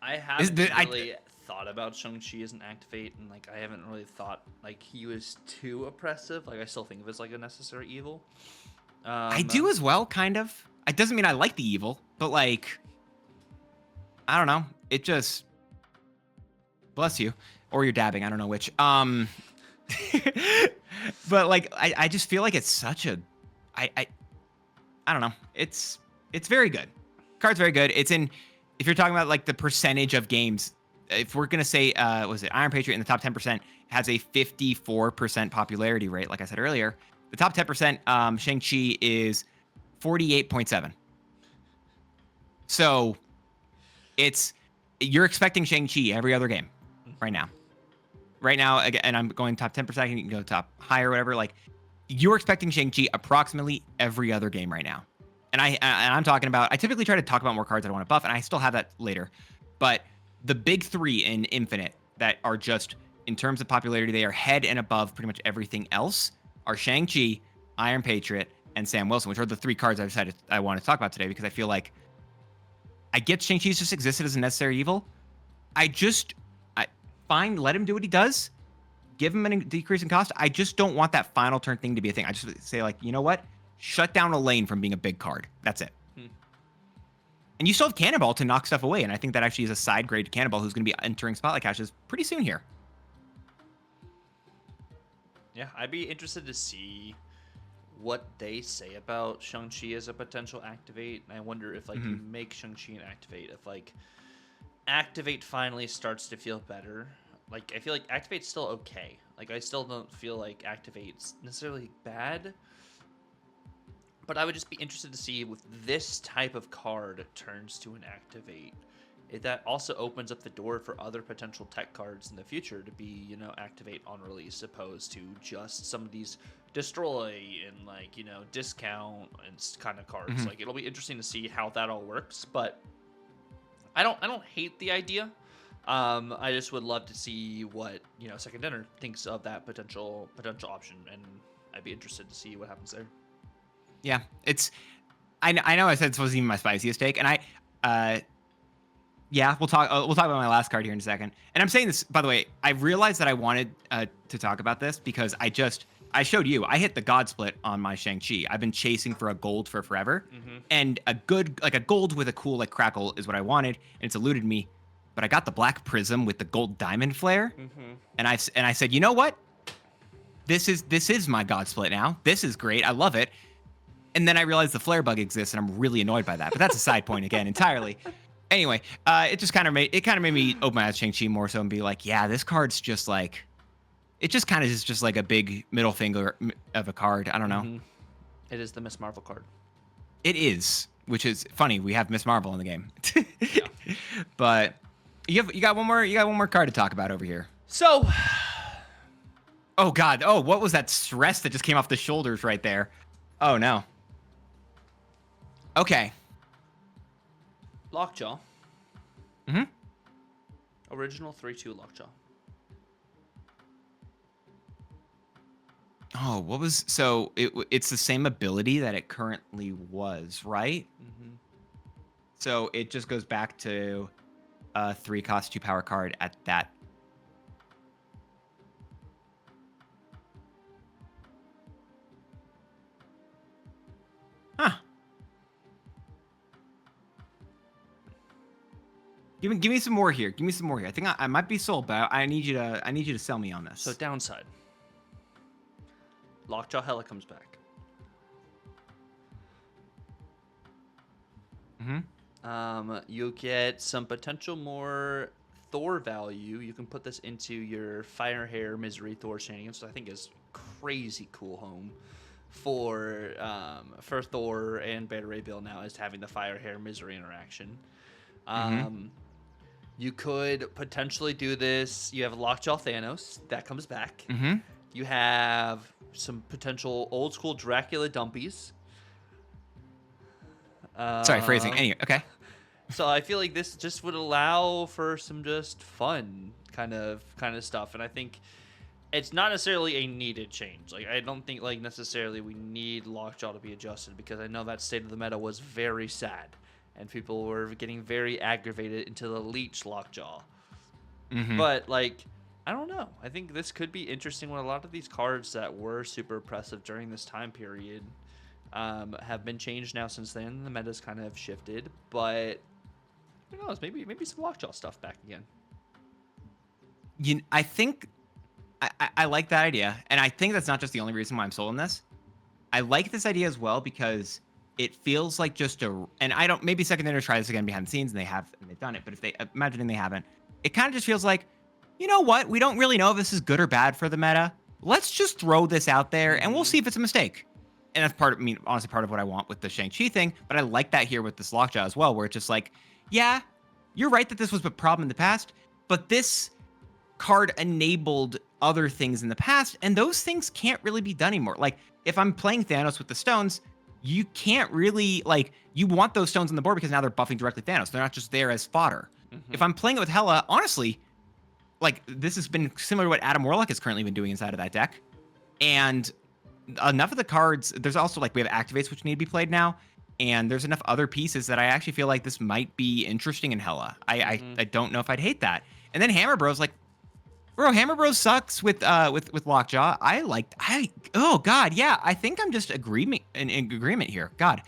I haven't really thought about Shang-Chi as an activate, and like I haven't really thought like he was too oppressive. Like I still think of it as like a necessary evil. I do as well, kind of. It doesn't mean I like the evil, but like, I don't know. It just, bless you, or you're dabbing. I don't know which. But like, I just feel like it's such a, I don't know. It's very good. Card's very good. It's in. If you're talking about like the percentage of games, if we're gonna say, Iron Patriot in the top 10% has a 54% popularity rate, like I said earlier, the top 10%, Shang-Chi is 48.7. So you're expecting Shang-Chi every other game right now. Right now, again, and I'm going top 10%, you can go top higher or whatever. Like you're expecting Shang-Chi approximately every other game right now. And I'm talking about, I typically try to talk about more cards I want to buff, and I still have that later. But the big three in Infinite that are just, in terms of popularity, they are head and above pretty much everything else, are Shang-Chi, Iron Patriot, and Sam Wilson, which are the 3 cards I decided I want to talk about today, because I feel like I get Shang-Chi's just existed as a necessary evil. Fine, let him do what he does. Give him a decrease in cost. I just don't want that final turn thing to be a thing. I just say like, you know what? Shut down a lane from being a big card. That's it. And you still have Cannonball to knock stuff away, and I think that actually is a side grade to Cannonball, who's going to be entering Spotlight caches pretty soon here. Yeah, I'd be interested to see what they say about Shang-Chi as a potential activate. And I wonder if like you make Shang-Chi an activate, if like activate finally starts to feel better. Like I feel like activate's still okay. Like I still don't feel like activate's necessarily bad. But I would just be interested to see if this type of card turns to an activate, that also opens up the door for other potential tech cards in the future to be, activate on release, opposed to just some of these destroy and like, discount and kind of cards. Like, it'll be interesting to see how that all works, but I don't hate the idea. I just would love to see what, Second Dinner thinks of that potential option, and I'd be interested to see what happens there. Yeah, I know I said this wasn't even my spiciest take, and yeah, we'll talk about my last card here in a second. And I'm saying this, by the way, I realized that I wanted to talk about this because I showed you, I hit the God Split on my Shang-Chi. I've been chasing for a gold for forever, and a gold with a cool like crackle is what I wanted, and it's eluded me. But I got the black prism with the gold diamond flare, and I said, you know what? This is my God Split now. This is great. I love it. And then I realized the flare bug exists, and I'm really annoyed by that. But that's a side point again entirely. Anyway, it just kind of made me open my eyes to Shang-Chi more so and be like, yeah, this card's just like, it just kind of is just like a big middle finger of a card. I don't know. It is the Miss Marvel card. It is, which is funny. We have Miss Marvel in the game. But you got one more card to talk about over here. So, oh God, oh, what was that stress that just came off the shoulders right there? Oh no. Okay. Lockjaw. Original 3/2 Lockjaw. Oh, what was so? It's the same ability that it currently was, right? So it just goes back to a 3-cost 2-power card at that. Huh. Give me some more here. Give me some more here. I think I might be sold, but I need you to sell me on this. So downside. Lockjaw Hela comes back. You'll get some potential more Thor value. You can put this into your Fire Hair Misery Thor shenanigans, which I think is crazy cool home for Thor and Beta Ray Bill now, is having the Fire Hair Misery interaction. You could potentially do this. You have Lockjaw Thanos that comes back. You have some potential old school Dracula dumpies. Sorry, phrasing. Anyway, okay. So I feel like this just would allow for some just fun kind of stuff, and I think it's not necessarily a needed change. Like, I don't think like necessarily we need Lockjaw to be adjusted, because I know that state of the meta was very sad, and people were getting very aggravated into the Leech Lockjaw. But like, I don't know. I think this could be interesting when a lot of these cards that were super oppressive during this time period have been changed now since then. The meta's kind of shifted, but who knows? Maybe some Lockjaw stuff back again. I think I like that idea, and I think that's not just the only reason why I'm sold on this. I like this idea as well because it feels like and I don't, maybe Second Dinner try this again behind the scenes, and they've done it, but if they, imagining they haven't, it kind of just feels like, you know what? We don't really know if this is good or bad for the meta. Let's just throw this out there, and we'll see if it's a mistake. And that's honestly part of what I want with the Shang-Chi thing, but I like that here with this Lockjaw as well, where it's just like, yeah, you're right that this was a problem in the past, but this card enabled other things in the past, and those things can't really be done anymore. Like, if I'm playing Thanos with the stones, you can't really, like, you want those stones on the board because now they're buffing directly Thanos. They're not just there as fodder. If I'm playing it with Hela, honestly, like, this has been similar to what Adam Warlock has currently been doing inside of that deck. And enough of the cards, there's also, like, we have activates which need to be played now, and there's enough other pieces that I actually feel like this might be interesting in Hela. I don't know if I'd hate that. And then Hammer Bros, like, bro, Hammer Bros sucks with Lockjaw. Oh God, yeah, I think I'm just in agreement here. God,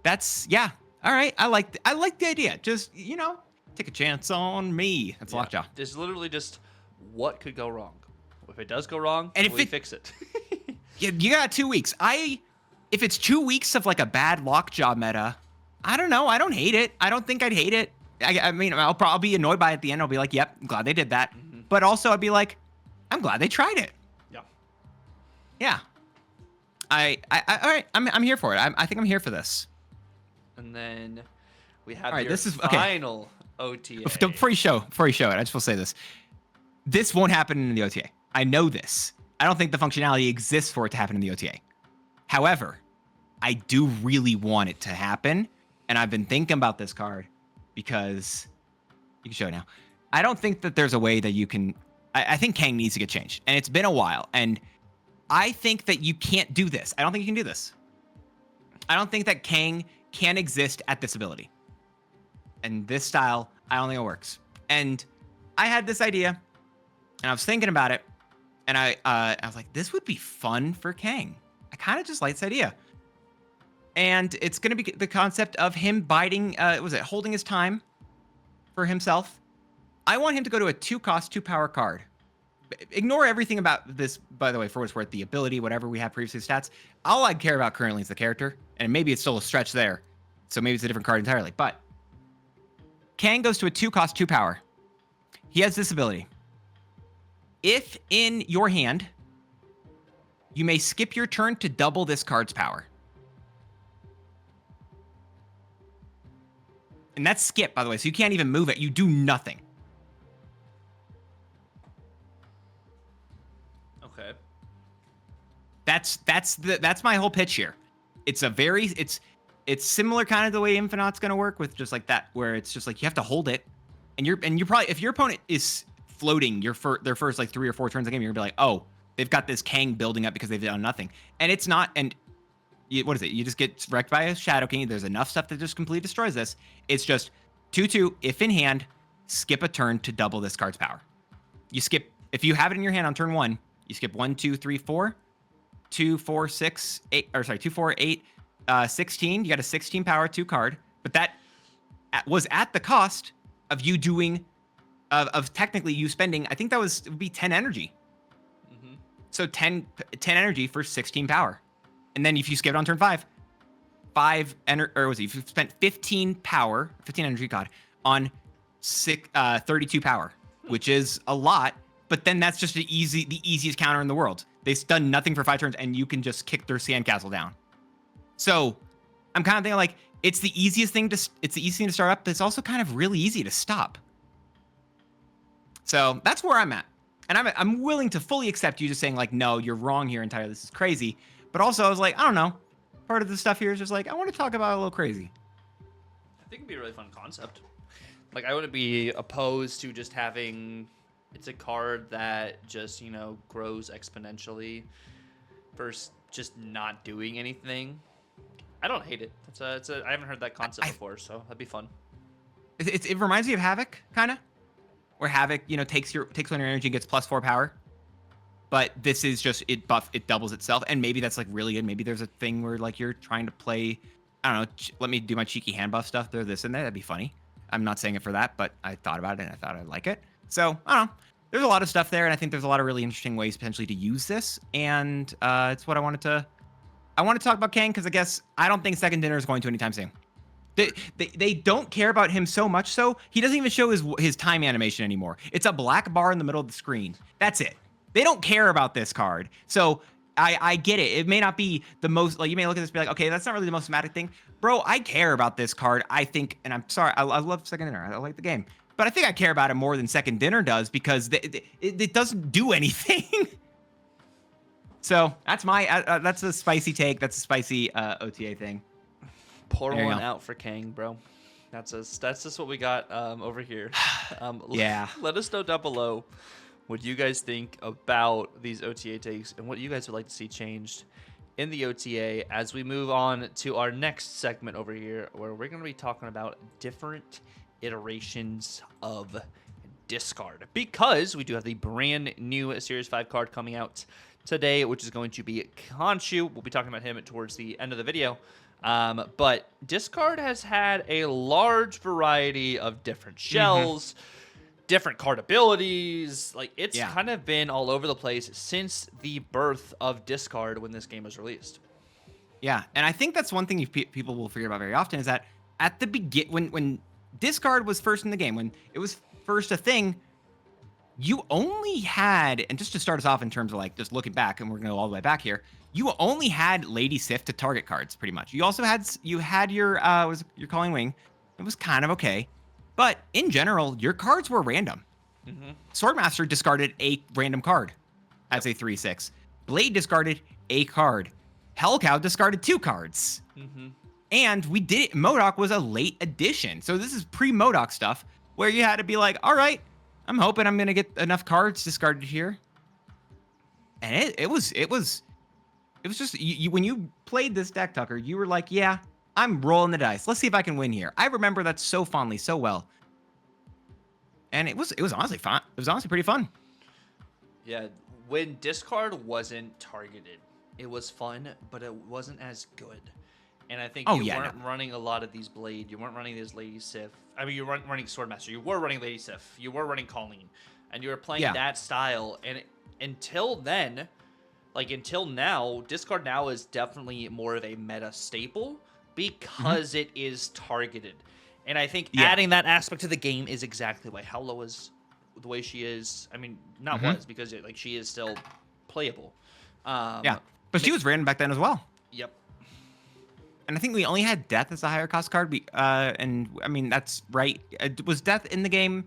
that's, yeah, all right. I like the idea. Just, take a chance on me. That's Lockjaw. There's literally just what could go wrong. If it does go wrong, and we fix it. You got 2 weeks. If it's 2 weeks of like a bad Lockjaw meta, I don't know. I don't hate it. I don't think I'd hate it. I mean, I'll probably be annoyed by it at the end. I'll be like, yep, I'm glad they did that. But also I'd be like, I'm glad they tried it. Yeah. All right. I'm here for it. I think I'm here for this. And then we have all right, your this is final OTA. Before you show it, I just will say this. This won't happen in the OTA. I know this. I don't think the functionality exists for it to happen in the OTA. However, I do really want it to happen, and I've been thinking about this card because you can show it now. I don't think that there's a way that you can. I think Kang needs to get changed, and it's been a while, and I think that you can't do this. I don't think you can do this. I don't think that Kang can exist at this ability. And this style, I don't think it works. And I had this idea, and I was thinking about it, and I was like, this would be fun for Kang. I kind of just like this idea. And it's going to be the concept of him holding his time for himself. I want him to go to a 2-cost, 2-power card. Ignore everything about this, by the way, for what it's worth, the ability, whatever we have previously stats. All I care about currently is the character, and maybe it's still a stretch there. So maybe it's a different card entirely. But Kang goes to a 2-cost, 2-power. He has this ability. If in your hand, you may skip your turn to double this card's power. And that's skip, by the way, so you can't even move it. You do nothing. Okay. That's my whole pitch here. It's similar kind of the way Infinite's gonna work with just like that, where it's just like you have to hold it, and you're probably, if your opponent is floating their first like 3 or 4 turns of the game, you're gonna be like, oh, they've got this Kang building up because they've done nothing, and it's not. And what is it? You just get wrecked by a Shadow King. There's enough stuff that just completely destroys this. It's just 2/2. If in hand, skip a turn to double this card's power. You skip, if you have it in your hand on turn 1, you skip 1, 2, 3, 4, 2, 4, 6, 8, or sorry, 2, 4, 8, 16. You got a 16 power 2 card, but that was at the cost of you doing, of technically you spending, I think it would be 10 energy. Mm-hmm. So 10 energy for 16 power. And then if you skip it on turn 5, if you spent 15 energy, on 32 power, which is a lot, but then that's just the easiest counter in the world. They've done nothing for 5 turns, and you can just kick their sandcastle down. So I'm kind of thinking like, it's the easiest thing to start up, but it's also kind of really easy to stop. So that's where I'm at. And I'm willing to fully accept you just saying like, no, you're wrong here entirely. This is crazy. But also I was like, I don't know. Part of the stuff here is just like, I want to talk about a little crazy. I think it'd be a really fun concept. Like, I wouldn't be opposed to just having, it's a card that just, grows exponentially versus just not doing anything. I don't hate it. I haven't heard that concept before, so that'd be fun. It reminds me of Havoc, kind of, where Havoc, takes on your energy and gets +4 power. But this is just, it doubles itself, and maybe that's like really good. Maybe there's a thing where like you're trying to play, I don't know, let me do my cheeky hand buff stuff. Throw this in there, that'd be funny. I'm not saying it for that, but I thought about it and I thought I'd like it. So I don't know. There's a lot of stuff there, and I think there's a lot of really interesting ways potentially to use this, and it's what I want to talk about Kang, because I guess I don't think Second Dinner is going to anytime soon. They don't care about him so much so he doesn't even show his time animation anymore. It's a black bar in the middle of the screen. That's it. They don't care about this card. So I get it. It may not be the most, like, you may look at this and be like, okay, that's not really the most thematic thing. Bro, I care about this card, I think, and I'm sorry, I love Second Dinner. I like the game. But I think I care about it more than Second Dinner does, because it doesn't do anything. So that's that's a spicy take. That's a spicy OTA thing. Pour one out for Kang, bro. That's just what we got over here. Yeah. Let us know down below what you guys think about these OTA takes and what you guys would like to see changed in the OTA as we move on to our next segment over here, where we're going to be talking about different iterations of discard, because we do have the brand new Series 5 card coming out today, which is going to be Khonshu. We'll be talking about him towards the end of the video. But discard has had a large variety of different shells, different card abilities. Like, it's kind of been all over the place since the birth of discard when this game was released. Yeah, and I think that's one thing people will figure about very often, is that at the when discard was first in the game, when it was first a thing, you only had, and just to start us off in terms of like just looking back, and we're gonna go all the way back here, you only had Lady Sif to target cards pretty much. You also had your your Calling Wing. It was kind of okay. But in general, your cards were random. Swordmaster discarded a random card as a 3/6. Blade discarded a card. Hellcow discarded 2 cards. And we did it. MODOK was a late addition. So this is pre-MODOK stuff where you had to be like, all right, I'm hoping I'm going to get enough cards discarded here. And it was just, when you played this deck, Tucker, you were like, yeah, I'm rolling the dice. Let's see if I can win here. I remember that so fondly, so well. And it was honestly fun. It was honestly pretty fun. Yeah, when discard wasn't targeted, it was fun, but it wasn't as good. And I think you weren't running a lot of these Blade. You weren't running these Lady Sif. I mean, you weren't running Swordmaster. You were running Lady Sif. You were running Colleen. And you were playing that style. And until then, like until now, discard now is definitely more of a meta staple because it is targeted. And I think adding that aspect to the game is exactly why Hella was the way she is. I mean, not was, because like she is still playable. But she was random back then as well. Yep. And I think we only had Death as a higher cost card. And I mean, that's right. Was Death in the game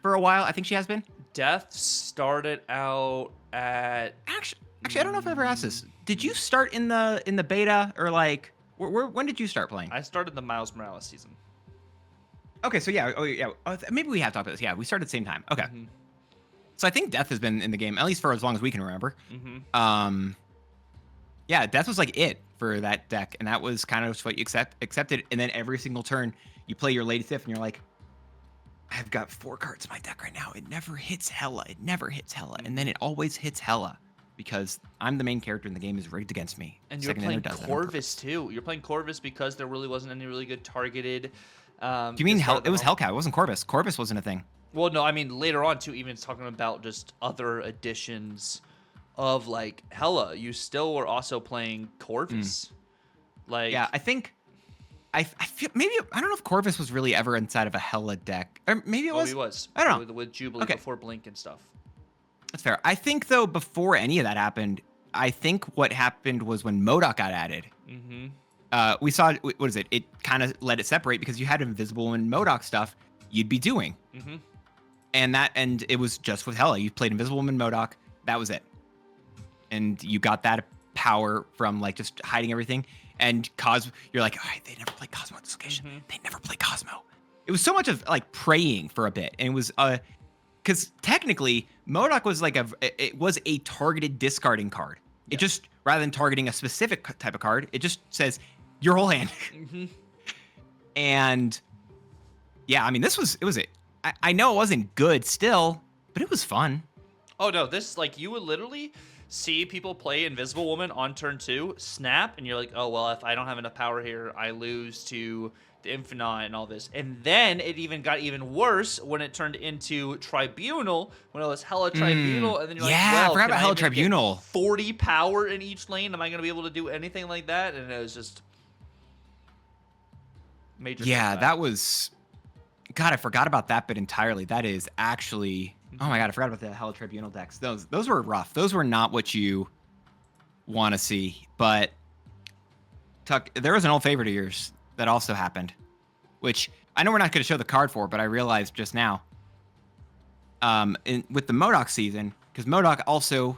for a while? I think she has been. Death started out at... Actually, I don't know if I ever asked this. Did you start in the beta, or like, when did you start playing? I started the Miles Morales season. Okay, so maybe we have talked about this. Yeah, we started at the same time. Okay. So I think Death has been in the game, at least for as long as we can remember. Yeah, Death was like it for that deck, and that was kind of what you accepted. And then every single turn, you play your Lady Sif, and you're like, I've got 4 cards in my deck right now. It never hits Hella. It never hits Hella. And then it always hits Hella because I'm the main character and the game is rigged against me. And you're playing Corvus, too. You're playing Corvus because there really wasn't any really good targeted... Do you mean it was Hellcat? It wasn't Corvus. Corvus wasn't a thing. Well, no, I mean, later on, too, even talking about just other additions of, like, Hella, you still were also playing Corvus. Like... Yeah, I think... I feel maybe I don't know if Corvus was really ever inside of a Hella deck, or maybe it was. Oh, he was. I don't know. With Jubilee before Blink and stuff. That's fair. I think though, before any of that happened, I think what happened was when MODOK got added. We saw what is it? It kind of let it separate because you had Invisible and MODOK stuff you'd be doing, and it was just with Hella. You played Invisible Woman, MODOK. That was it, and you got that power from like just hiding everything. And you're like, all right, they never play Cosmo Dislocation. They never play Cosmo. It was so much of like praying for a bit. And it was, because technically, MODOK was like it was a targeted discarding card. It just, rather than targeting a specific type of card, it just says your whole hand. And yeah, I mean, it was I know it wasn't good still, but it was fun. Oh no, this, like, you would literally see people play Invisible Woman on turn 2, snap, and you're like, oh, well, if I don't have enough power here, I lose to the Infinite and all this. And then it even got even worse when it turned into Tribunal, when it was Hella Tribunal, and then you're like, well, I forgot about Hella Tribunal. 40 power in each lane? Am I going to be able to do anything like that? And it was just major. Yeah, that was... God, I forgot about that bit entirely. That is actually... Oh my God, I forgot about the Hella Tribunal decks. Those were rough. Those were not what you want to see. But Tuck, there was an old favorite of yours that also happened, which I know we're not going to show the card for, but I realized just now. With the MODOK season, because MODOK also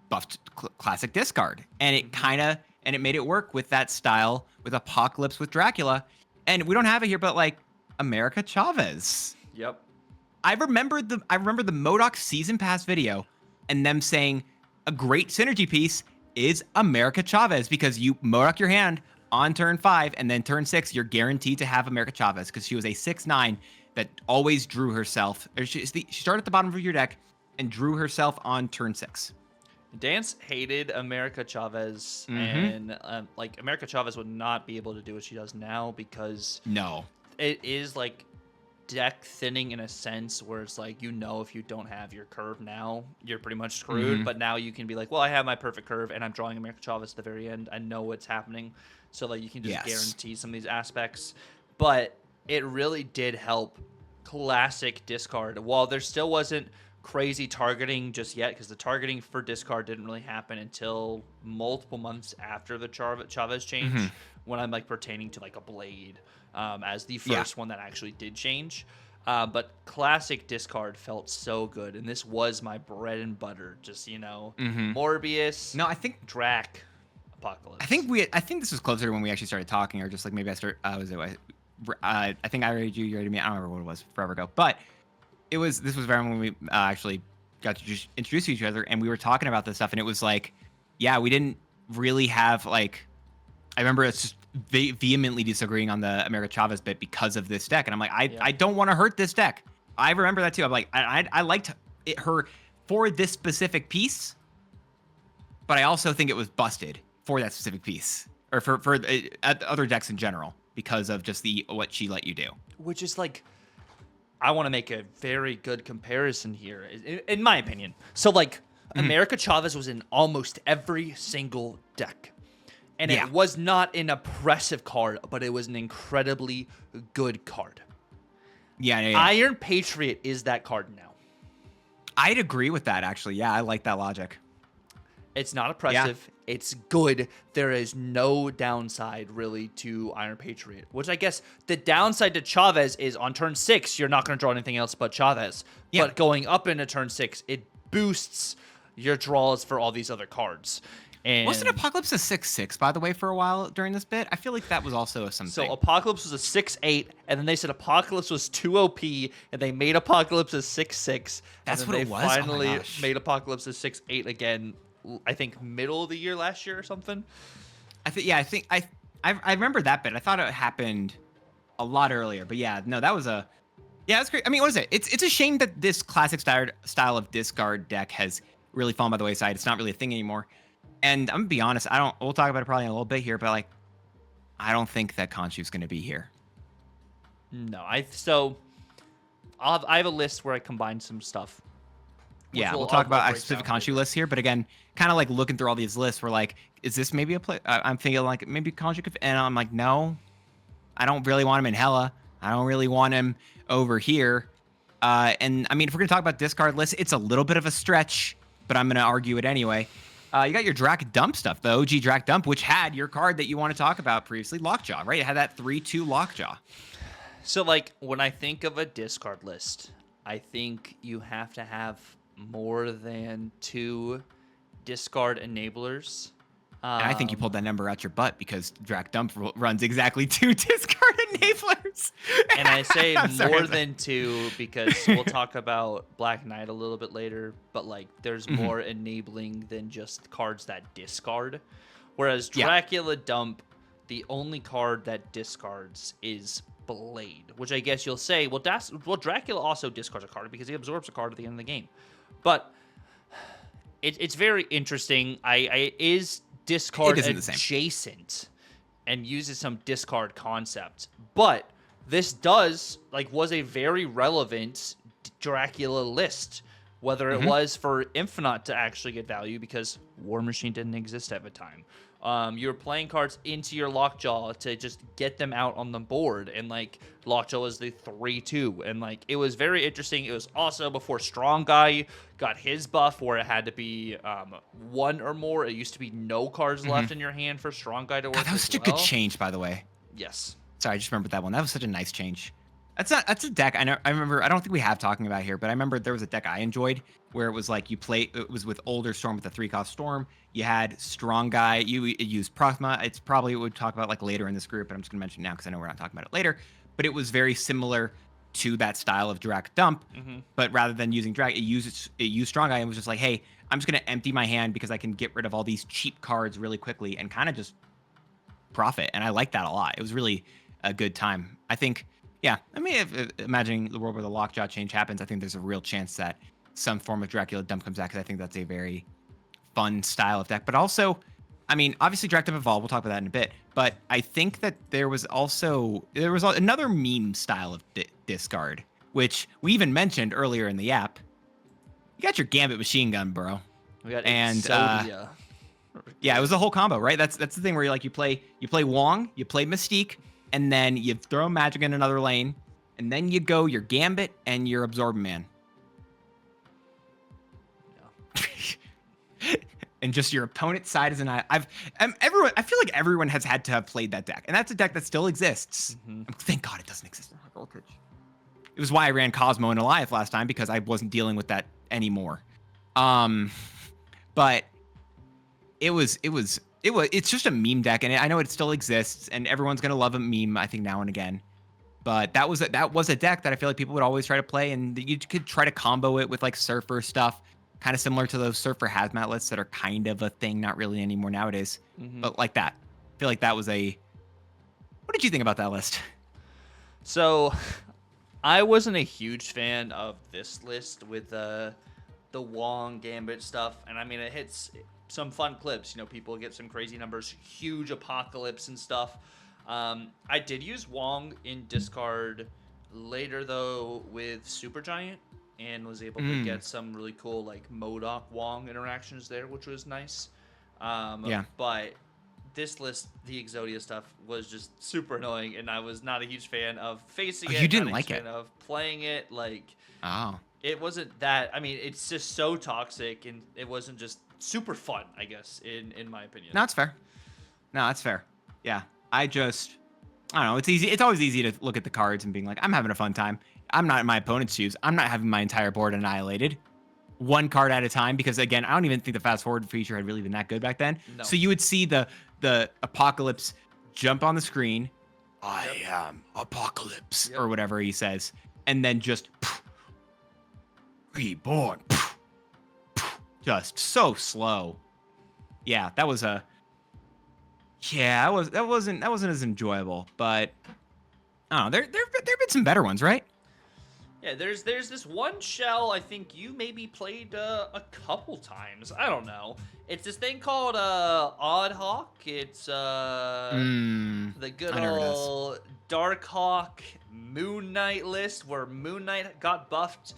buffed classic discard, and it made it work with that style with Apocalypse with Dracula, and we don't have it here, but like America Chavez. Yep. I remember the MODOK season pass video and them saying a great synergy piece is America Chavez because you MODOK your hand on turn 5 and then turn 6 you're guaranteed to have America Chavez because she was a 6/9 that always drew herself. She started at the bottom of your deck and drew herself on turn 6. Dance hated America Chavez, and like America Chavez would not be able to do what she does now because it is like deck thinning in a sense where it's like, you know, if you don't have your curve now, you're pretty much screwed. But now you can be like, well, I have my perfect curve and I'm drawing America Chavez at the very end. I know what's happening. So like you can just guarantee some of these aspects. But it really did help classic discard. While there still wasn't crazy targeting just yet, because the targeting for discard didn't really happen until multiple months after the Chavez change, when I'm like pertaining to like a Blade as the first one that actually did change. But classic discard felt so good, and this was my bread and butter. Just, you know, Morbius, No, I think Drac, Apocalypse. I think this was closer when we actually started talking, or just like maybe I started. I think I rated you rated me. I don't remember what it was forever ago, but this was around when we actually got to just introduce each other, and we were talking about this stuff, and it was like, yeah, we didn't really have like. I remember it's just vehemently disagreeing on the America Chavez bit because of this deck, and I'm like, I don't want to hurt this deck. I remember that too. I'm like, I liked her for this specific piece, but I also think it was busted for that specific piece, or for other decks in general, because of just what she let you do. Which is like, I want to make a very good comparison here, in my opinion. So like, America Chavez was in almost every single deck. And it was not an oppressive card, but it was an incredibly good card. Yeah. Iron Patriot is that card now. I'd agree with that, actually. Yeah, I like that logic. It's not oppressive. It's good. There is no downside, really, to Iron Patriot. Which I guess the downside to Chavez is on turn 6, you're not going to draw anything else but Chavez. Yeah. But going up into turn 6, it boosts your draws for all these other cards. And wasn't Apocalypse a 6/6, by the way, for a while during this bit? I feel like that was also something. So Apocalypse was a 6/8, and then they said Apocalypse was 2 OP, and they made Apocalypse a 6/6. That's what it was? Finally made Apocalypse a 6/8 again, I think middle of the year last year or something. I remember that bit. I thought it happened a lot earlier, but that was that's great. I mean, what is it? It's a shame that this classic style of discard deck has really fallen by the wayside. It's not really a thing anymore. And I'm gonna be honest, we'll talk about it probably in a little bit here, but like, I don't think that Khonshu's gonna be here. No, I have a list where I combine some stuff. Yeah, we'll talk about a specific Khonshu list here, but again, kind of like looking through all these lists, we're like, is this maybe a play? I'm thinking like maybe Khonshu could, and I'm like, no, I don't really want him in Hela. I don't really want him over here. And I mean, if we're gonna talk about discard lists, it's a little bit of a stretch, but I'm gonna argue it anyway. You got your Drac Dump stuff, the OG Drac Dump, which had your card that you want to talk about previously, Lockjaw, right? It had that 3/2 Lockjaw. So, like, when I think of a discard list, I think you have to have more than 2 discard enablers. And I think you pulled that number out your butt, because Drac Dump runs exactly 2 discard enablers. And I say more than 2 because we'll talk about Black Knight a little bit later, but like there's more enabling than just cards that discard. Whereas Dracula Dump, the only card that discards is Blade, which I guess you'll say, well, Dracula also discards a card because he absorbs a card at the end of the game. But it's very interesting. Is discard adjacent and uses some discard concept, but this was a very relevant Dracula list, whether it was for Infinite to actually get value because War Machine didn't exist at the time. You were playing cards into your Lockjaw to just get them out on the board, and like Lockjaw was the 3/2, and like it was very interesting. It was also before Strong Guy got his buff, where it had to be 1 or more. It used to be no cards left in your hand for Strong Guy to work. God, that was such a good change, by the way. Yes. Sorry, I just remembered that one. That was such a nice change. That's a deck I remember. I don't think we have talking about here, but I remember there was a deck I enjoyed where it was like it was with older Storm with a 3-cost Storm. You had Strong Guy. You used Prothma. It's probably what we'll talk about like later in this group, but I'm just gonna mention it now because I know we're not talking about it later. But it was very similar to that style of Drac Dump, but rather than using Drac, it used Strong Guy and was just like, hey, I'm just gonna empty my hand because I can get rid of all these cheap cards really quickly and kind of just profit. And I like that a lot. It was really a good time. I think. Yeah, I mean, imagining the world where the Lockjaw change happens, I think there's a real chance that some form of Dracula Dump comes back, because I think that's a very fun style of deck. But also, I mean, obviously Drac Dump Evolve, we'll talk about that in a bit, but I think that there was another meme style of discard, which we even mentioned earlier in the app. You got your Gambit Machine Gun, bro. We got Exodia. Yeah, it was a whole combo, right? That's the thing where you play Wong, you play Mystique, and then you throw Magic in another lane, and then you go your Gambit and your Absorb Man. and just your opponent's side is everyone. I feel like everyone has had to have played that deck, and that's a deck that still exists. Thank God it doesn't exist. It was why I ran Cosmo and Eliath last time, because I wasn't dealing with that anymore. But it's just a meme deck, and I know it still exists, and everyone's gonna love a meme, I think, now and again. But that was a deck that I feel like people would always try to play, and you could try to combo it with like Surfer stuff, kind of similar to those Surfer Hazmat lists that are kind of a thing, not really anymore nowadays, but like that. I feel like that was a. What did you think about that list? So, I wasn't a huge fan of this list with the Wong Gambit stuff, and I mean it hits some fun clips. You know, people get some crazy numbers, huge apocalypse and stuff. I did use Wong in discard later though with Supergiant, and was able to get some really cool like MODOK Wong interactions there, which was nice. But this list, the Exodia stuff, was just super annoying, and I was not a huge fan of facing it. You didn't like it? Of playing it, like. Oh. It wasn't that. I mean, it's just so toxic, and it wasn't just super fun, I guess, in my opinion. No, it's fair. No, that's fair. Yeah. I don't know. It's easy. It's always easy to look at the cards and being like, I'm having a fun time. I'm not in my opponent's shoes. I'm not having my entire board annihilated. One card at a time, because again, I don't even think the fast forward feature had really been that good back then. No. So you would see the apocalypse jump on the screen. I am apocalypse, or whatever he says, and then just reborn. Just so slow. Yeah, that was a. Yeah, that wasn't as enjoyable, but I don't know. There've been some better ones, right? Yeah, there's this one shell I think you maybe played a couple times. I don't know. It's this thing called Odd Hawk. It's the good old Dark Hawk Moon Knight list, where Moon Knight got buffed,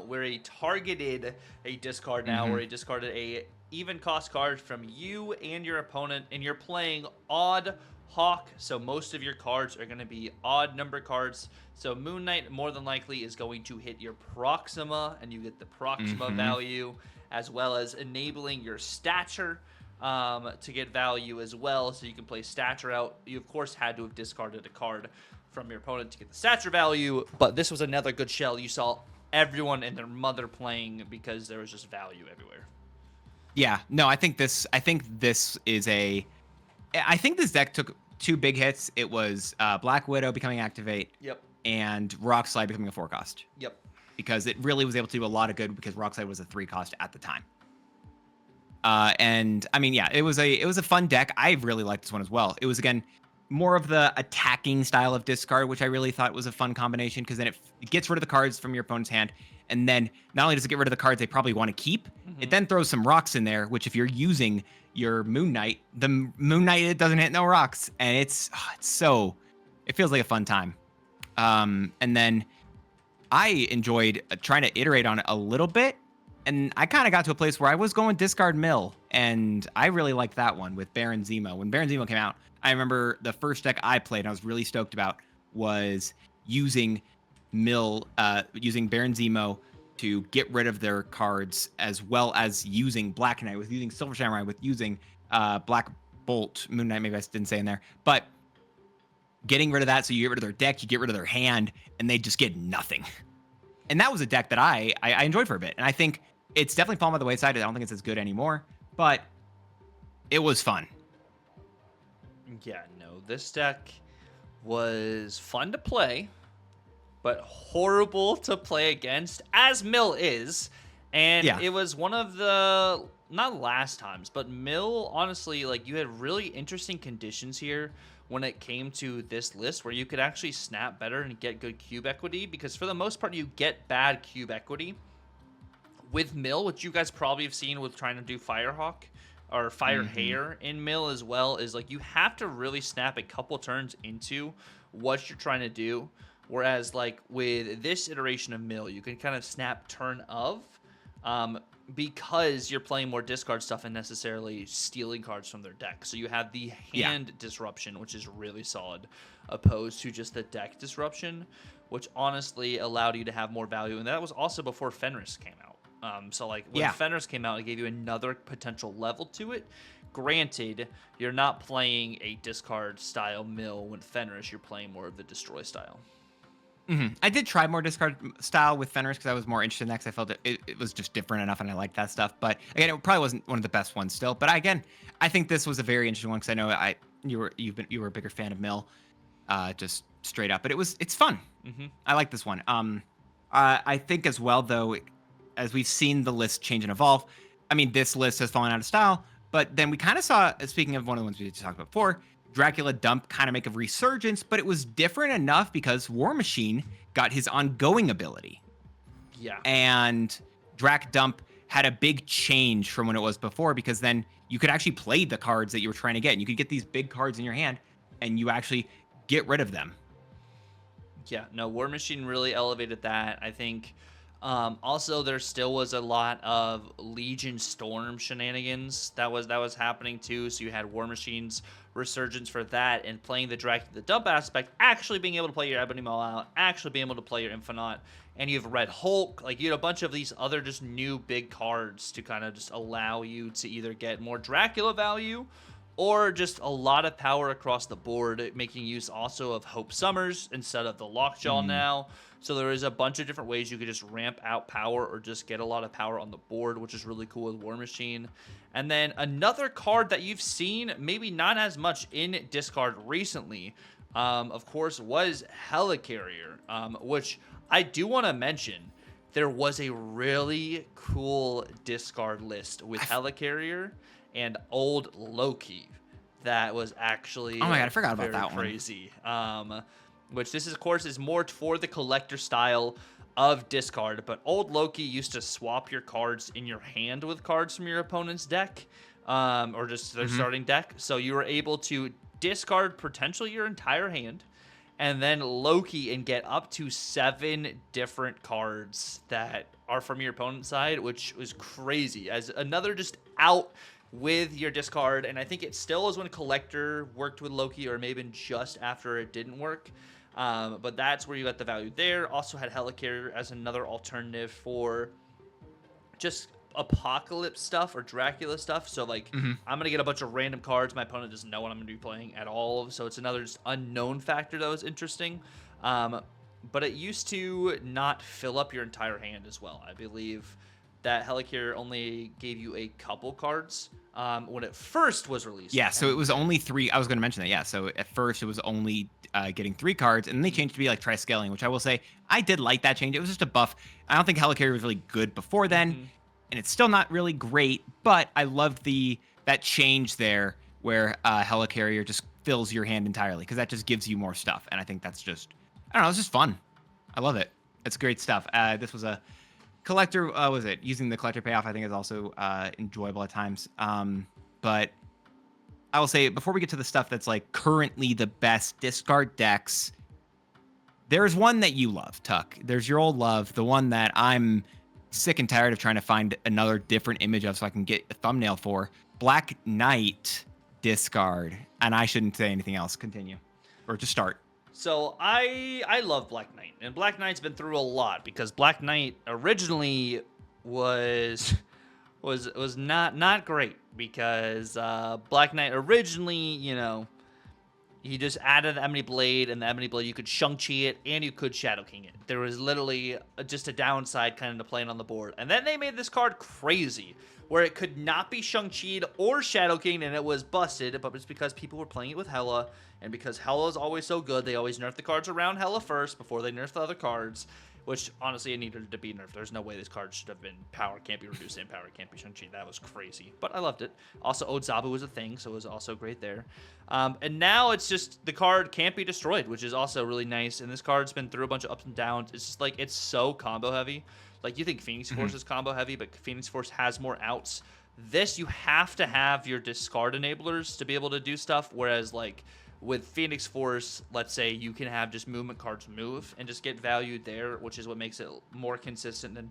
where he targeted a discard now, where he discarded a even cost card from you and your opponent, and you're playing Odd Hawk, so most of your cards are going to be odd number cards. So Moon Knight more than likely is going to hit your Proxima, and you get the Proxima value, as well as enabling your Stature to get value as well, so you can play Stature out. You of course had to have discarded a card from your opponent to get the Stature value, but this was another good shell. You saw everyone and their mother playing because there was just value everywhere. Yeah, no, I think this is a. I think this deck took two big hits. It was Black Widow becoming activate. Yep. And Rock Slide becoming a 4-cost. Yep. Because it really was able to do a lot of good, because Rock Slide was a 3-cost at the time. And I mean, yeah, it was a fun deck. I really liked this one as well. It was, again, more of the attacking style of discard, which I really thought was a fun combination, because then it gets rid of the cards from your opponent's hand, and then not only does it get rid of the cards they probably want to keep, it then throws some rocks in there, which if you're using your Moon Knight, the Moon Knight, it doesn't hit no rocks, and it feels like a fun time. And then I enjoyed trying to iterate on it a little bit, and I kind of got to a place where I was going discard Mill, and I really liked that one with Baron Zemo. When Baron Zemo came out, I remember the first deck I played and I was really stoked about was using using Baron Zemo to get rid of their cards, as well as using Black Knight, with using Silver Samurai, with using Black Bolt, Moon Knight, maybe I didn't say in there, but getting rid of that, so you get rid of their deck, you get rid of their hand, and they just get nothing. And that was a deck that I enjoyed for a bit, and I think it's definitely fallen by the wayside. I don't think it's as good anymore, but it was fun. Yeah, no, this deck was fun to play, but horrible to play against, as Mill is. And it was one of the, not last times, but Mill, honestly, like, you had really interesting conditions here when it came to this list, where you could actually snap better and get good cube equity, because for the most part, you get bad cube equity with Mill, which you guys probably have seen with trying to do Firehawk or Fire Hair in Mill as well, is like you have to really snap a couple turns into what you're trying to do. Whereas like with this iteration of Mill, you can kind of snap turn of, because you're playing more discard stuff and necessarily stealing cards from their deck. So you have the hand disruption, which is really solid, opposed to just the deck disruption, which honestly allowed you to have more value. And that was also before Fenris came out. So like when Fenris came out, it gave you another potential level to it. Granted, you're not playing a discard style mill with Fenris, you're playing more of the destroy style. I did try more discard style with Fenris because I was more interested in that, 'cause I felt it was just different enough and I liked that stuff. But again, it probably wasn't one of the best ones still. But again, I think this was a very interesting one because I know you were a bigger fan of Mill, just straight up. But it's fun. I like this one. I think as well though, as we've seen the list change and evolve, I mean this list has fallen out of style. But then we kind of saw, speaking of one of the ones we talked about before, Dracula Dump kind of make a resurgence, but it was different enough because War Machine got his ongoing ability. Yeah. And Drac Dump had a big change from when it was before, because then you could actually play the cards that you were trying to get. And you could get these big cards in your hand and you actually get rid of them. Yeah, no, War Machine really elevated that. I think also there still was a lot of Legion Storm shenanigans that was happening too. So you had War Machine's resurgence for that, and playing the Dracula Dump aspect, actually being able to play your Ebony Maul out, actually being able to play your Infinite, and you have Red Hulk. Like, you had a bunch of these other just new big cards to kind of just allow you to either get more Dracula value or just a lot of power across the board, making use also of Hope Summers instead of the Lockjaw now. So there is a bunch of different ways you could just ramp out power or just get a lot of power on the board, which is really cool with War Machine. And then another card that you've seen, maybe not as much in discard recently, of course, was Helicarrier, which I do want to mention. There was a really cool discard list with Helicarrier and old Loki that was actually oh my god, I forgot about that crazy. Which this is, of course, is more for the collector style of discard, but old Loki used to swap your cards in your hand with cards from your opponent's deck, or just their starting deck. So you were able to discard potentially your entire hand, and then Loki and get up to 7 different cards that are from your opponent's side, which was crazy. As another just out with your discard, and I think it still is when Collector worked with Loki, or maybe just after it didn't work. But that's where you got the value there. Also had Helicarrier as another alternative for just Apocalypse stuff or Dracula stuff. So like, I'm gonna get a bunch of random cards. My opponent doesn't know what I'm gonna be playing at all. So it's another just unknown factor that was interesting. But it used to not fill up your entire hand as well. I believe that Helicarrier only gave you a couple cards when it first was released. Yeah, so it was only 3. I was going to mention that. Yeah, so at first it was only getting 3 cards, and then they changed to be like tri-scaling, which I will say I did like that change. It was just a buff. I don't think Helicarrier was really good before then, and it's still not really great, but I loved that change there where Helicarrier just fills your hand entirely, because that just gives you more stuff, and I think that's just, I don't know, it's just fun. I love it. It's great stuff. This was a collector, was it? Using the collector payoff, I think, is also enjoyable at times. But I will say, before we get to the stuff that's like currently the best discard decks, there's one that you love, Tuck. There's your old love, the one that I'm sick and tired of trying to find another different image of so I can get a thumbnail for. Black Knight discard. And I shouldn't say anything else. Continue. Or just start. So I love Black Knight, and Black Knight's been through a lot, because Black Knight originally was not great, because Black Knight originally, you know, he just added the Ebony Blade, and the Ebony Blade, you could Shang-Chi it and you could Shadow King it. There was literally just a downside kind of to playing on the board, and then they made this card crazy, where it could not be Shang-Chi'd or Shadow King, and it was busted, but it's because people were playing it with Hela, and because Hela is always so good, they always nerf the cards around Hela first before they nerf the other cards, which, honestly, it needed to be nerfed. There's no way this card should have been power can't be reduced and power can't be Shang-Chi. That was crazy, but I loved it. Also, Ozabu was a thing, so it was also great there. And now it's just the card can't be destroyed, which is also really nice, and this card's been through a bunch of ups and downs. It's just like, it's so combo heavy. Like, you think Phoenix Force is combo heavy, but Phoenix Force has more outs. This, you have to have your discard enablers to be able to do stuff, whereas, like, with Phoenix Force, let's say you can have just movement cards move and just get value there, which is what makes it more consistent than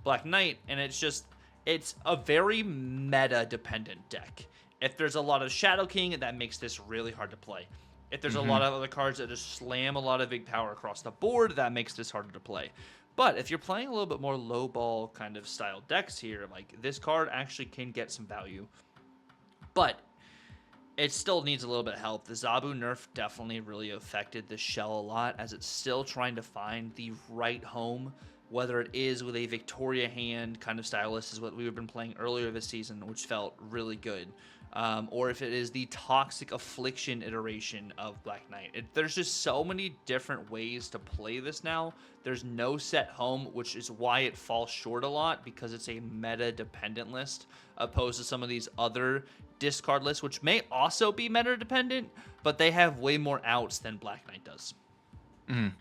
Black Knight. And it's a very meta-dependent deck. If there's a lot of Shadow King, that makes this really hard to play. If there's a lot of other cards that just slam a lot of big power across the board, that makes this harder to play. But if you're playing a little bit more low ball kind of style decks here, like this card actually can get some value. But it still needs a little bit of help. The Zabu nerf definitely really affected the shell a lot, as it's still trying to find the right home, whether it is with a Victoria hand kind of stylist is what we've been playing earlier this season, which felt really good. Or if it is the Toxic Affliction iteration of Black Knight. There's just so many different ways to play this now. There's no set home, which is why it falls short a lot, because it's a meta-dependent list, opposed to some of these other discard lists, which may also be meta-dependent, but they have way more outs than Black Knight does. I'm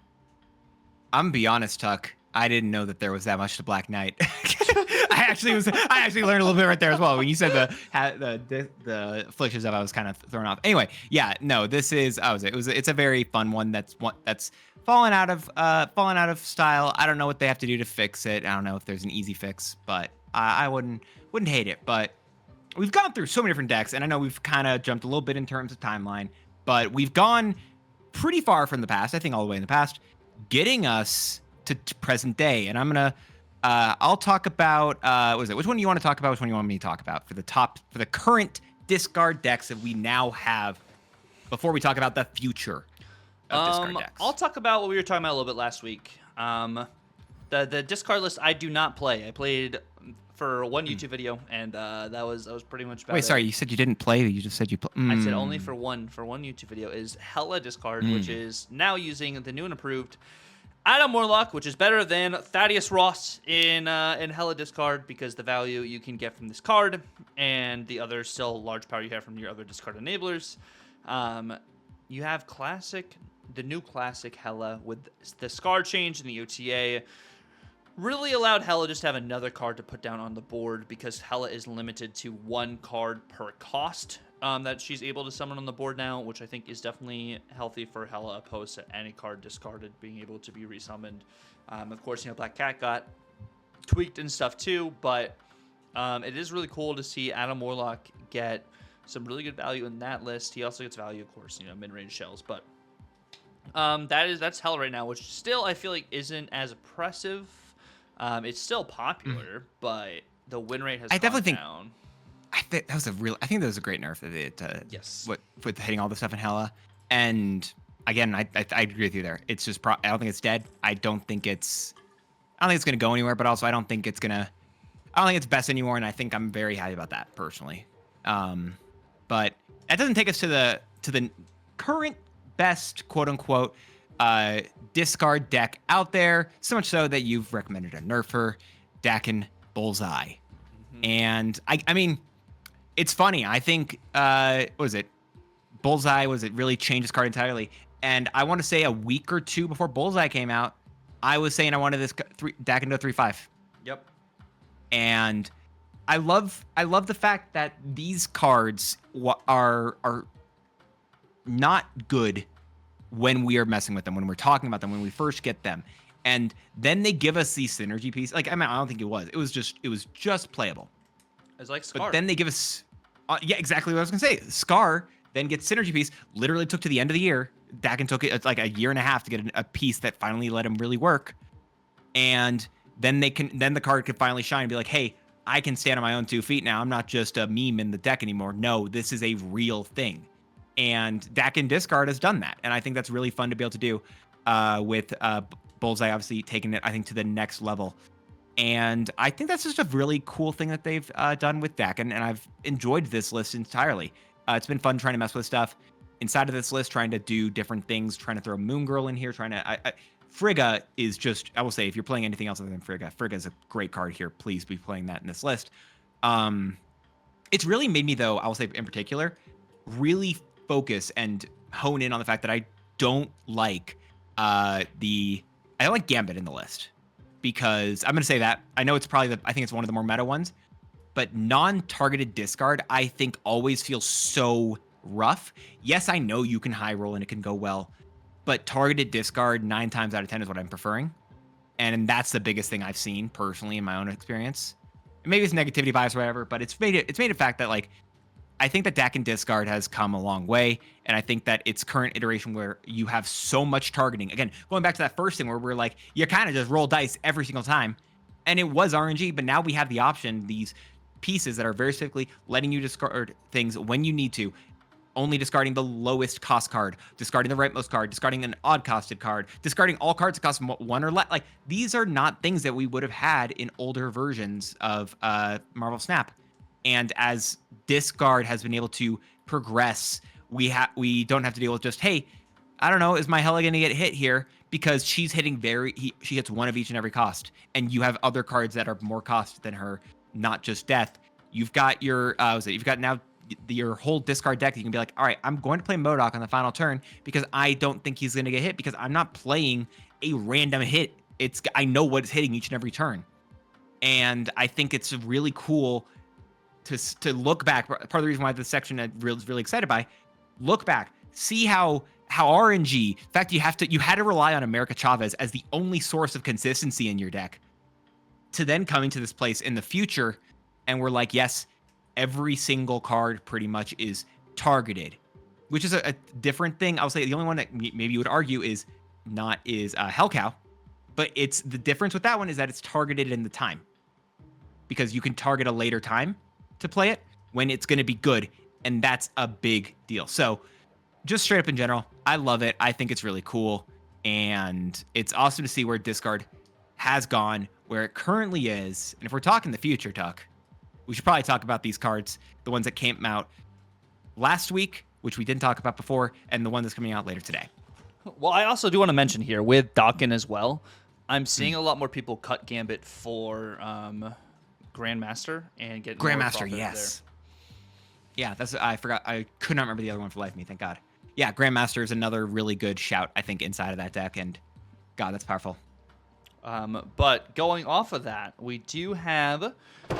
gonna be honest, Tuck. I didn't know that there was that much to Black Knight. I actually learned a little bit right there as well. When you said the afflictions of, I was kind of thrown off. Anyway, yeah, no, this is it's a very fun one that's fallen out of style. I don't know what they have to do to fix it. I don't know if there's an easy fix, but I wouldn't hate it. But we've gone through so many different decks, and I know we've kind of jumped a little bit in terms of timeline, but we've gone pretty far from the past. I think all the way in the past, getting us to present day. And I'm gonna I'll talk about which one do you want to talk about? Which one do you want me to talk about for the current discard decks that we now have before we talk about the future of discard decks? I'll talk about what we were talking about a little bit last week. The discard list I do not play. I played for one YouTube video, and that was pretty much about Wait, it. sorry, you said you didn't play. You just said you play. I said only for one YouTube video is Hella discard, which is now using the new and improved Adam Warlock, which is better than Thaddeus Ross in Hella discard, because the value you can get from this card and the other still large power you have from your other discard enablers. You have the new classic Hella with the Scar change in the OTA. Really allowed Hella just to have another card to put down on the board, because Hella is limited to one card per cost that she's able to summon on the board now, which I think is definitely healthy for Hella, opposed to any card discarded being able to be resummoned. Of course, Black Cat got tweaked and stuff too, but it is really cool to see Adam Warlock get some really good value in that list. He also gets value, of course, mid-range shells, but that's Hella right now, which still I feel like isn't as oppressive. It's still popular, but the win rate has gone down. I think that was a great nerf that they did. Yes. With hitting all the stuff in Hella, and again, I agree with you there. It's just I don't think it's dead. I don't think it's gonna go anywhere. But also, I don't think it's best anymore, and I think I'm very happy about that personally. But that doesn't take us to the current best quote unquote discard deck out there. So much so that you've recommended a nerfer, Dakin Bullseye. And I mean, it's funny. I think Bullseye really changed his card entirely. And I want to say a week or two before Bullseye came out, I was saying I wanted this Dakin to 3/5. Yep. And I love the fact that these cards are not good when we are messing with them, when we're talking about them, when we first get them. And then they give us these synergy pieces. Like, I mean, I don't think it was. It was just playable. It's like Scar. But then they give us, yeah, exactly what I was gonna say. Scar then gets synergy piece. Literally took to the end of the year. Dakin took it like a year and a half to get a piece that finally let him really work. And then the card could finally shine and be like, hey, I can stand on my own 2 feet now. I'm not just a meme in the deck anymore. No, this is a real thing. And Dakin Discard has done that. And I think that's really fun to be able to do with Bullseye obviously taking it, I think, to the next level. And I think that's just a really cool thing that they've done with Dakin, and I've enjoyed this list entirely. It's been fun trying to mess with stuff inside of this list, trying to do different things, trying to throw Moon Girl in here, Frigga is just, I will say, if you're playing anything else other than Frigga is a great card here. Please be playing that in this list. It's really made me, though, I will say in particular, really focus and hone in on the fact that I don't like Gambit in the list, because I'm going to say that I know it's probably I think it's one of the more meta ones, but non-targeted discard I think always feels so rough. Yes, I know you can high roll and it can go well, but targeted discard 9 times out of 10 is what I'm preferring, and that's the biggest thing I've seen personally in my own experience. Maybe it's negativity bias or whatever, but it's made a fact that, like, I think that Dak and discard has come a long way, and I think that its current iteration where you have so much targeting, again, going back to that first thing where we're like, you kind of just roll dice every single time, and it was RNG, but now we have the option, these pieces that are very specifically letting you discard things when you need to, only discarding the lowest cost card, discarding the rightmost card, discarding an odd costed card, discarding all cards that cost one or less. Like, these are not things that we would have had in older versions of Marvel Snap. And as discard has been able to progress, we don't have to deal with just, hey, I don't know, is my Hela going to get hit here? Because she's hitting she hits one of each and every cost. And you have other cards that are more cost than her, not just death. You've got your, you've got now your whole discard deck. You can be like, all right, I'm going to play MODOK on the final turn because I don't think he's going to get hit because I'm not playing a random hit. I know what's hitting each and every turn. And I think it's really cool to look back. Part of the reason why this section I was really excited by, look back, see how RNG, in fact, you had to rely on America Chavez as the only source of consistency in your deck to then coming to this place in the future. And we're like, yes, every single card pretty much is targeted, which is a different thing. I'll say the only one that maybe you would argue is Hellcow, but it's the difference with that one is that it's targeted in the time because you can target a later time to play it when it's going to be good, and that's a big deal. So just straight up in general, I love it. I think it's really cool, and it's awesome to see where discard has gone, where it currently is. And if we're talking the future, Tuck, we should probably talk about these cards, the ones that came out last week, which we didn't talk about before, and the one that's coming out later today. Well, I also do want to mention here with Dokken as well, I'm seeing a lot more people cut Gambit for Grandmaster and get Grandmaster, yes. Yeah, I forgot. I could not remember the other one for life of me, thank God. Yeah, Grandmaster is another really good shout, I think, inside of that deck, and God, that's powerful. But going off of that, we do have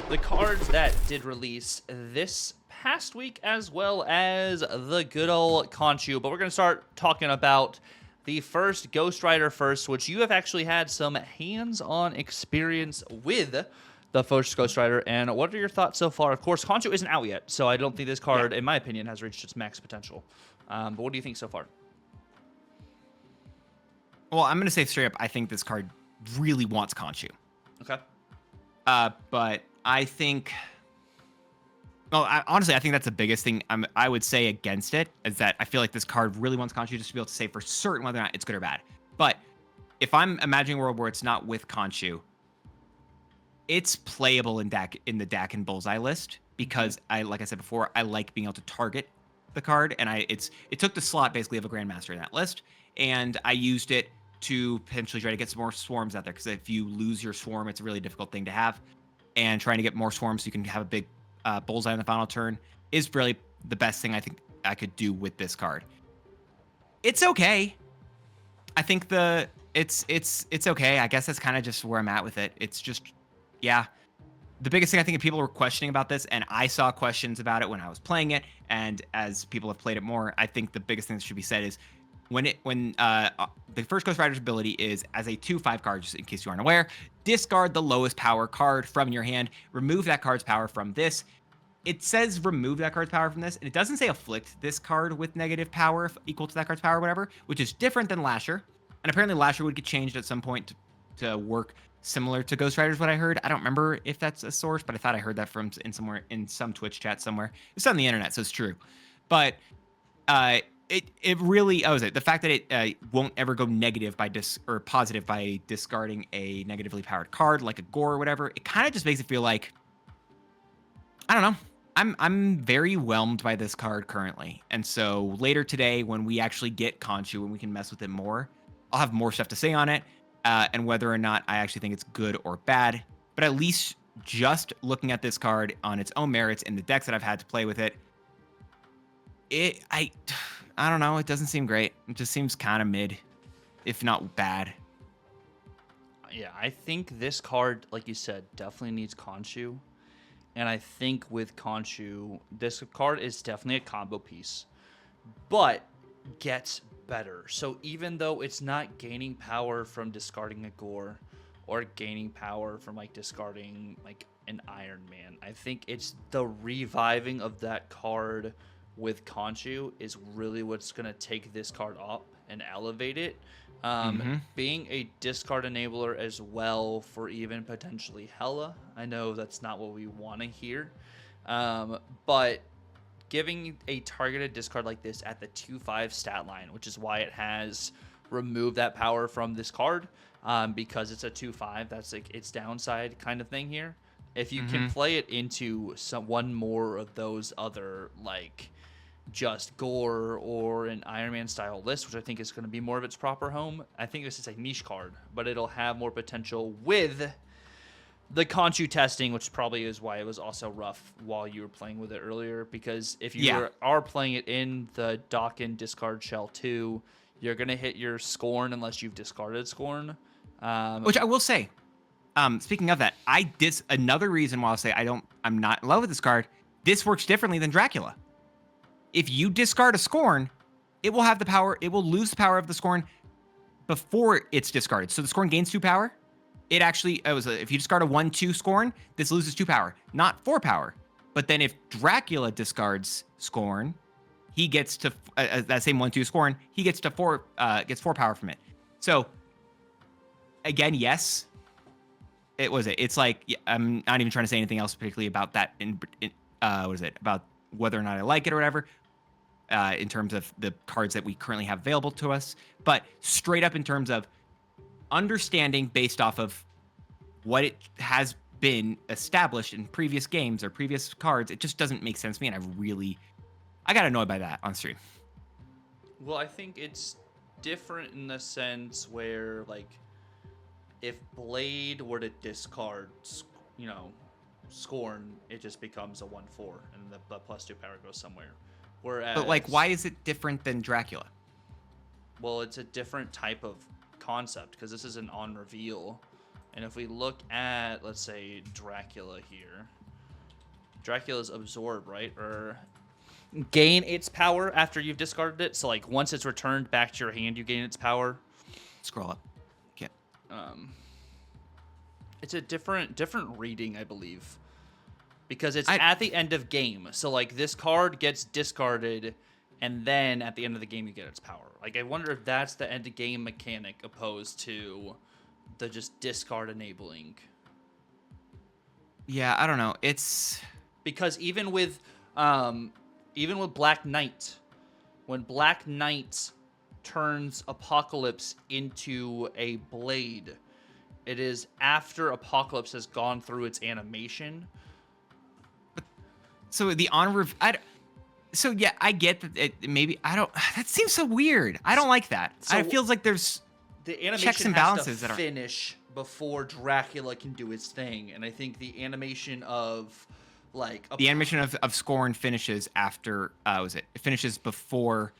the cards that did release this past week as well as the good old Khonshu. But we're going to start talking about the first Ghost Rider first, which you have actually had some hands-on experience with the first Ghost Rider. And what are your thoughts so far? Of course, Khonshu isn't out yet, so I don't think this card, in my opinion, has reached its max potential. But what do you think so far? Well, I'm going to say straight up, I think this card really wants Khonshu. Okay. But I think, well, honestly, I think that's the biggest thing I would say against it is that I feel like this card really wants Khonshu just to be able to say for certain whether or not it's good or bad. But if I'm imagining a world where it's not with Khonshu, it's playable in the Dak and Bullseye list because like I said before, I like being able to target the card, and it took the slot basically of a Grandmaster in that list, and I used it to potentially try to get some more swarms out there because if you lose your swarm, it's a really difficult thing to have, and trying to get more swarms so you can have a big bullseye on the final turn is really the best thing I think I could do with this card. It's okay. I think it's okay. I guess that's kind of just where I'm at with it. It's just, yeah. The biggest thing I think people were questioning about this, and I saw questions about it when I was playing it, and as people have played it more, I think the biggest thing that should be said is when the first Ghost Rider's ability is as a 2/5 card, just in case you aren't aware, discard the lowest power card from your hand, remove that card's power from this. It says remove that card's power from this, and it doesn't say afflict this card with negative power equal to that card's power or whatever, which is different than Lasher. And apparently Lasher would get changed at some point to work similar to Ghost Rider's, what I heard. I don't remember if that's a source, but I thought I heard that from in some Twitch chat somewhere. It's on the internet, so it's true. But it really, the fact that it won't ever go negative or positive by discarding a negatively powered card like a Gore or whatever, it kind of just makes it feel like, I don't know. I'm very whelmed by this card currently. And so later today, when we actually get Khonshu and we can mess with it more, I'll have more stuff to say on it. And whether or not I actually think it's good or bad. But at least just looking at this card on its own merits in the decks that I've had to play with it, I don't know. It doesn't seem great. It just seems kind of mid, if not bad. Yeah, I think this card, like you said, definitely needs Khonshu. And I think with Khonshu, this card is definitely a combo piece, but gets better. So even though it's not gaining power from discarding a Gore or gaining power from like discarding like an Iron Man. I think it's the reviving of that card with Khonshu is really what's going to take this card up and elevate it. Being a discard enabler as well for even potentially Hela. I know that's not what we want to hear, but giving a targeted discard like this at the 2/5 stat line, which is why it has removed that power from this card, because it's a 2/5. That's like its downside kind of thing here. If you can play it into one more of those other like just Gore or an Iron Man style list, which I think is going to be more of its proper home, I think this is a niche card, but it'll have more potential with the Khonshu testing, which probably is why it was also rough while you were playing with it earlier, because if you are playing it in the Dock-in discard shell 2, you're going to hit your Scorn unless you've discarded Scorn. Which I will say, speaking of that, another reason why I'll say I'm not in love with this card, this works differently than Dracula. If you discard a Scorn, it will have the power, it will lose the power of the Scorn before it's discarded. So the Scorn gains 2 power. If you discard a 1/2 Scorn, this loses 2 power, not 4 power. But then if Dracula discards Scorn, he gets to that same 1/2 Scorn, he gets 4 power from it. So again, yes, it's like, I'm not even trying to say anything else particularly about that about whether or not I like it or whatever, in terms of the cards that we currently have available to us, but straight up in terms of understanding based off of what it has been established in previous games or previous cards, it just doesn't make sense to me, and I got annoyed by that on stream. Well, I think it's different in the sense where, like, if Blade were to discard, Scorn, it just becomes a 1/4, and the +2 power goes somewhere. Whereas, but like, why is it different than Dracula? Well, it's a different type of concept because this is an on reveal, and if we look at, let's say, Dracula here, Dracula's absorb, right, or gain its power after you've discarded it. So like once it's returned back to your hand, you gain its power. Scroll up. Okay. It's a different reading, I believe, because it's at the end of game. So like this card gets discarded, and then at the end of the game you get its power. Like I wonder if that's the end of game mechanic opposed to the just discard enabling. Yeah, I don't know. It's because even with Black Knight, when Black Knight turns Apocalypse into a blade, it is after Apocalypse has gone through its animation. So the honor of so yeah, I get that that seems so weird. I don't like that. So it feels like there's the animation checks and balances has to finish before Dracula can do his thing, and I think the animation of the animation of Scorn finishes after it finishes before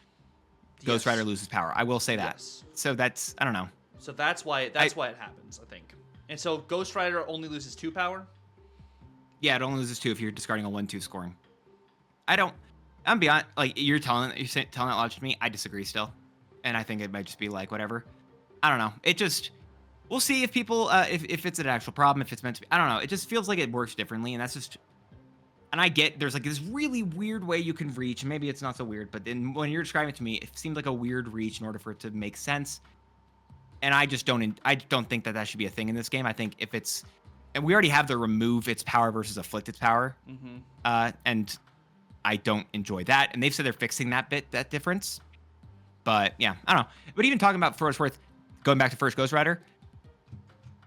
Ghost Rider loses power. I will say that. Yes. So that's, I don't know. So that's why it happens, I think. And so Ghost Rider only loses 2 power? Yeah, it only loses 2 if you're discarding a 1/2 Scorn. I'm beyond, like, you're telling that logic to me. I disagree still. And I think it might just be like whatever. I don't know. It just, we'll see if people if it's an actual problem, if it's meant to be. I don't know. It just feels like it works differently, and that's just, and I get there's like this really weird way you can reach, and maybe it's not so weird, but then when you're describing it to me, it seems like a weird reach in order for it to make sense. And I don't think that should be a thing in this game. I think if it's, and we already have the remove its power versus afflict its power, and I don't enjoy that. And they've said they're fixing that difference. But yeah, I don't know. But even talking about, for what it's worth, going back to first Ghost Rider,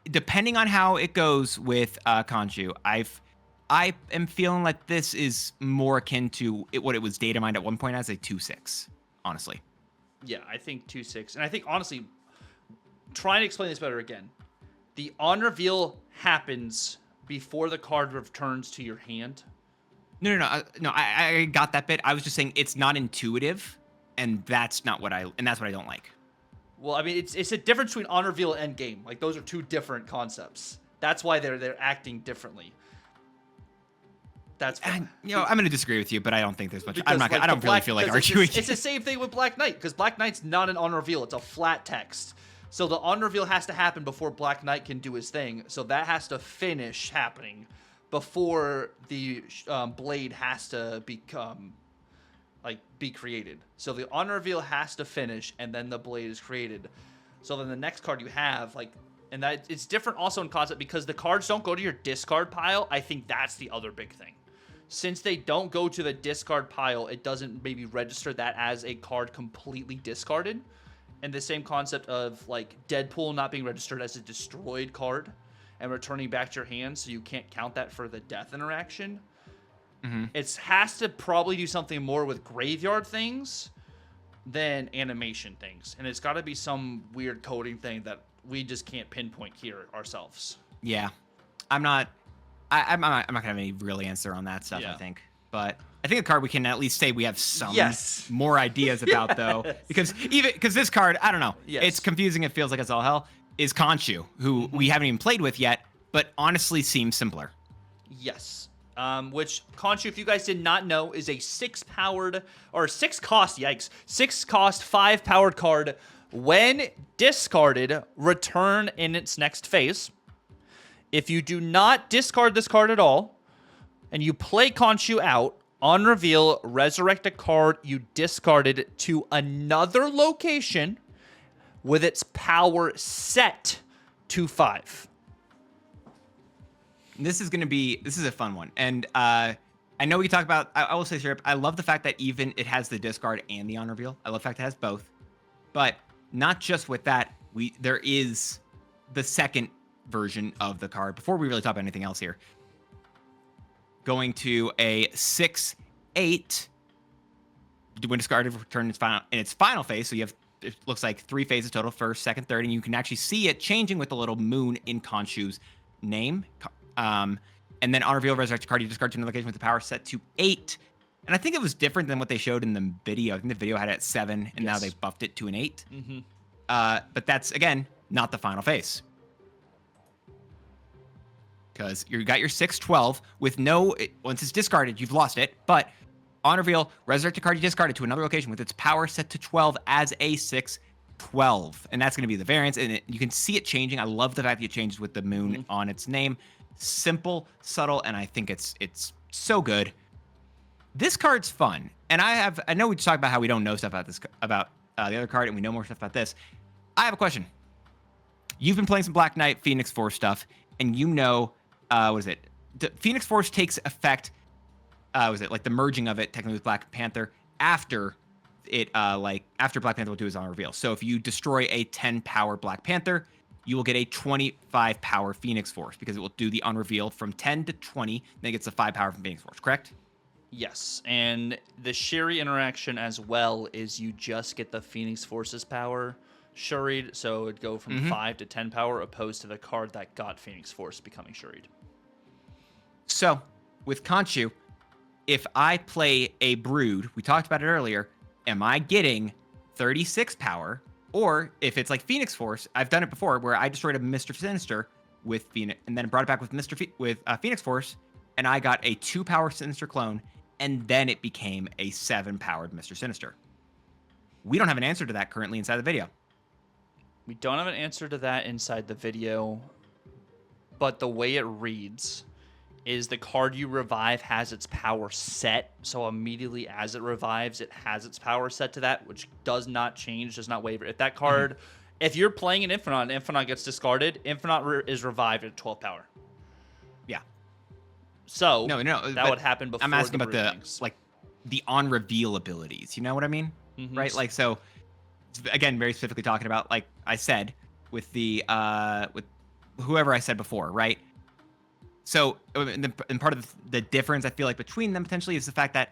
depending on how it goes with Khonshu, I am feeling like this is more akin to what it was data mined at one point as a 2/6, honestly. Yeah, I think 2/6. And I think, honestly, trying to explain this better again, the on reveal happens before the card returns to your hand. No, I got that bit. I was just saying it's not intuitive, and that's what I don't like. Well, I mean, it's a difference between on reveal and end game. Like, those are two different concepts. That's why they're acting differently. That's I'm going to disagree with you, but I don't think there's much. I don't really feel like arguing. It's the same thing with Black Knight, because Black Knight's not an on reveal. It's a flat text. So the on-reveal has to happen before Black Knight can do his thing. So that has to finish happening before the blade has to become, like, be created. So the on-reveal has to finish, and then the blade is created. So then the next card you have, like, and that it's different also in concept because the cards don't go to your discard pile. I think that's the other big thing. Since they don't go to the discard pile, it doesn't maybe register that as a card completely discarded. And the same concept of, like, Deadpool not being registered as a destroyed card and returning back to your hand, so you can't count that for the death interaction. It has to probably do something more with graveyard things than animation things. And it's got to be some weird coding thing that we just can't pinpoint here ourselves. Yeah. I'm not gonna have any real answer on that stuff, I think. But I think a card we can at least say we have some more ideas about, though. Because this card, I don't know. It's confusing. It feels like it's all hell. Is Khonshu, who we haven't even played with yet, but honestly seems simpler. Yes. Which Khonshu, if you guys did not know, is a 6-powered, or 6-cost, 6-cost, 5-powered card. When discarded, return in its next phase. If you do not discard this card at all, and you play Khonshu out, on reveal, resurrect a card you discarded to another location with its power set to 5. This is a fun one. And I know we can talk about, I will say, Syrup, I love the fact that even it has the discard and the on reveal. I love the fact it has both. But not just with that, there is the second version of the card. Before we really talk about anything else here, going to a 6/8. When discarded, return in its final phase. So you have, it looks like 3 phases total: first, second, third, and you can actually see it changing with the little moon in Khonshu's name. And then on reveal, resurrect a card you discard to another location with the power set to 8. And I think it was different than what they showed in the video. I think the video had it at 7, and now they've buffed it to an 8. But that's, again, not the final phase. Because you got your 6/12 with once it's discarded, you've lost it. But on reveal, resurrect a card you discarded to another location with its power set to 12 as a 6/12. And that's going to be the variance. And you can see it changing. I love the fact that it changes with the moon on its name. Simple, subtle, and I think it's so good. This card's fun. And I know we just talked about how we don't know stuff about the other card, and we know more stuff about this. I have a question. You've been playing some Black Knight Phoenix Force stuff, and you know, what is it? Phoenix Force takes effect, like the merging of it technically with Black Panther after after Black Panther will do his on reveal. So if you destroy a 10 power Black Panther, you will get a 25 power Phoenix Force because it will do the on reveal from 10 to 20, then it gets the 5 power from Phoenix Force, correct? Yes, and the Shuri interaction as well is you just get the Phoenix Force's power shuried, so it'd go from 5 to 10 power opposed to the card that got Phoenix Force becoming shuried. So, with Khonshu, if I play a Brood, we talked about it earlier, am I getting 36 power? Or if it's like Phoenix Force, I've done it before where I destroyed a Mr. Sinister with Phoenix, and then brought it back with Phoenix Force, and I got a 2 power Sinister clone, and then it became a 7 powered Mr. Sinister. We don't have an answer to that currently inside the video. We don't have an answer to that inside the video, but the way it reads is the card you revive has its power set, so immediately as it revives, it has its power set to that, which does not change, does not waver. If that card, if you're playing an Infinite and Infinite gets discarded, Infinite is revived at 12 power. Yeah. So that would happen before. I'm asking about things. the on reveal abilities. You know what I mean? Right? Like, so again, very specifically talking about, like I said, with with whoever I said before, right? So, and part of the difference I feel like between them potentially is the fact that,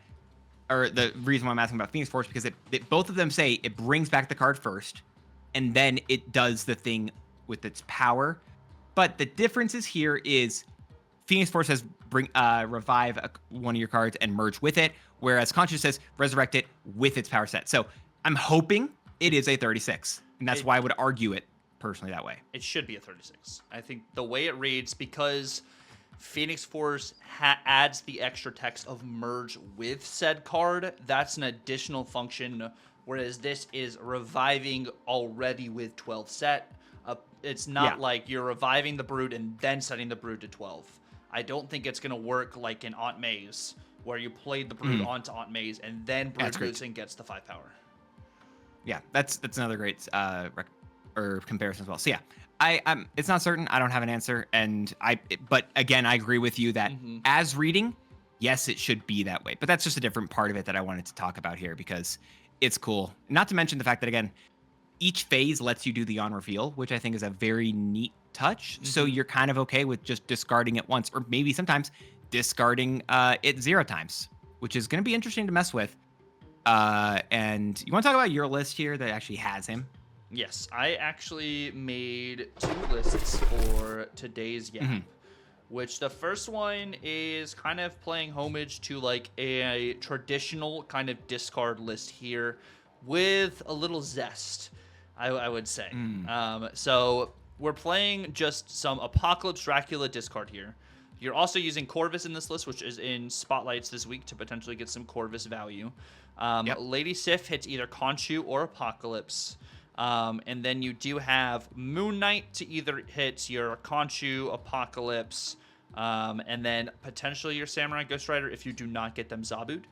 or the reason why I'm asking about Phoenix Force, because both of them say it brings back the card first, and then it does the thing with its power. But the differences here is Phoenix Force says revive one of your cards and merge with it, whereas Khonshu says resurrect it with its power set. So I'm hoping it is a 36, and that's why I would argue it personally that way. It should be a 36. I think the way it reads, because Phoenix Force adds the extra text of merge with said card, that's an additional function whereas this is reviving already with 12 set. It's not like you're reviving the Brood and then setting the Brood to 12. I don't think it's going to work like in Aunt May's, where you played the Brood onto Aunt May's and then Brood Boosting gets the 5 power. Yeah, that's another great comparison as well. So yeah, I'm it's not certain. I don't have an answer, but again, I agree with you that as reading, yes, it should be that way. But that's just a different part of it that I wanted to talk about here because it's cool. Not to mention the fact that again, each phase lets you do the on reveal, which I think is a very neat touch. So you're kind of okay with just discarding it once, or maybe sometimes discarding it 0 times, which is going to be interesting to mess with. And you want to talk about your list here that actually has him? Yes, I actually made 2 lists for today's Yap, which the first one is kind of playing homage to like a traditional kind of discard list here with a little zest, I would say. So we're playing just some Apocalypse Dracula discard here. You're also using Corvus in this list, which is in spotlights this week to potentially get some Corvus value. Lady Sif hits either Khonshu or Apocalypse. And then you do have Moon Knight to either hit your Khonshu, Apocalypse, and then potentially your Samurai Ghost Rider if you do not get them Zabu'd.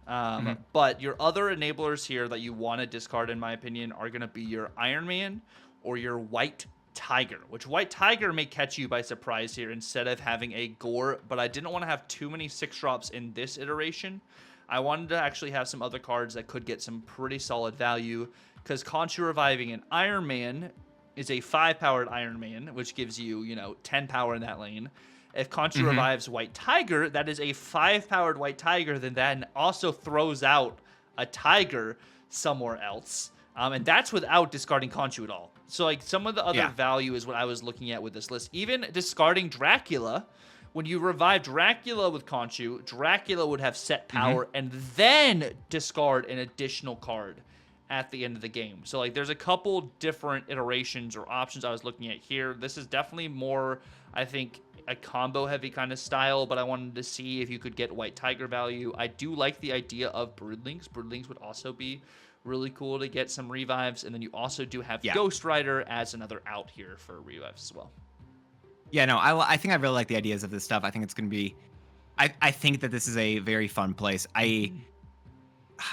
But your other enablers here that you want to discard, in my opinion, are going to be your Iron Man or your White Tiger, which White Tiger may catch you by surprise here instead of having a Gore, but I didn't want to have too many 6-drops in this iteration. I wanted to actually have some other cards that could get some pretty solid value, because Khonshu reviving an Iron Man is a 5-powered Iron Man, which gives you, 10 power in that lane. If Khonshu revives White Tiger, that is a 5-powered White Tiger, then also throws out a Tiger somewhere else. And that's without discarding Khonshu at all. So, like, some of the other value is what I was looking at with this list. Even discarding Dracula, when you revive Dracula with Khonshu, Dracula would have set power and then discard an additional card at the end of the game. So, like, there's a couple different iterations or options I was looking at here. This is definitely more, I think, a combo-heavy kind of style, but I wanted to see if you could get White Tiger value. I do like the idea of Broodlings. Broodlings would also be really cool to get some revives, and then you also do have Ghost Rider as another out here for revives as well. Yeah, no, I think I really like the ideas of this stuff. I think it's going to be... I think that this is a very fun place. I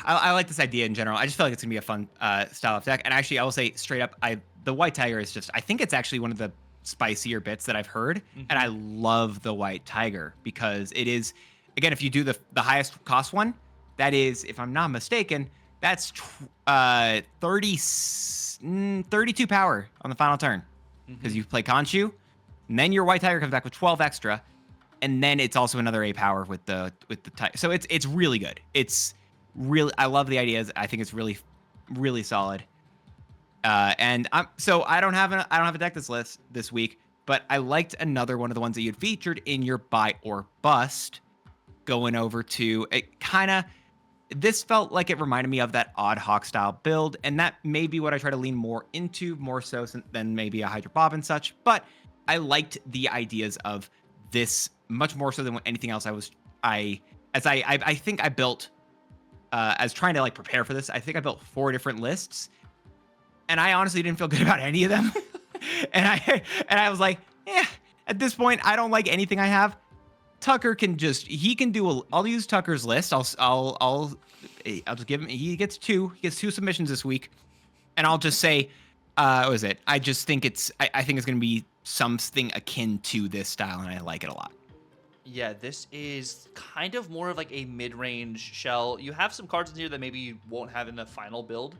like this idea in general. I just feel like it's going to be a fun style of deck. And actually, I will say straight up, the White Tiger is just... I think it's actually one of the spicier bits that I've heard, and I love the White Tiger because it is... Again, if you do the highest cost one, that is, if I'm not mistaken... That's 32 power on the final turn because you play Khonshu, and then your White Tiger comes back with 12 extra, and then it's also another 8 power with the Tiger. So it's really good. It's really, I love the ideas. I think it's really solid. And I don't have a deck this week, but I liked another one of the ones that you'd featured in your buy or bust, going over to it kind of. This felt like it reminded me of that Odd Hawk style build, and that may be what I try to lean more into, more so than maybe a Hydra Bob and such. But I liked the ideas of this much more so than anything else. I think I built as trying to like prepare for this. I think I built 4 different lists, and I honestly didn't feel good about any of them. and I was like, at this point, I don't like anything I have. Tucker can I'll use Tucker's list. I'll just give him, he gets 2 submissions this week. And I'll just say, what is it? I just think I think it's going to be something akin to this style, and I like it a lot. Yeah, this is kind of more of like a mid-range shell. You have some cards in here that maybe you won't have in the final build,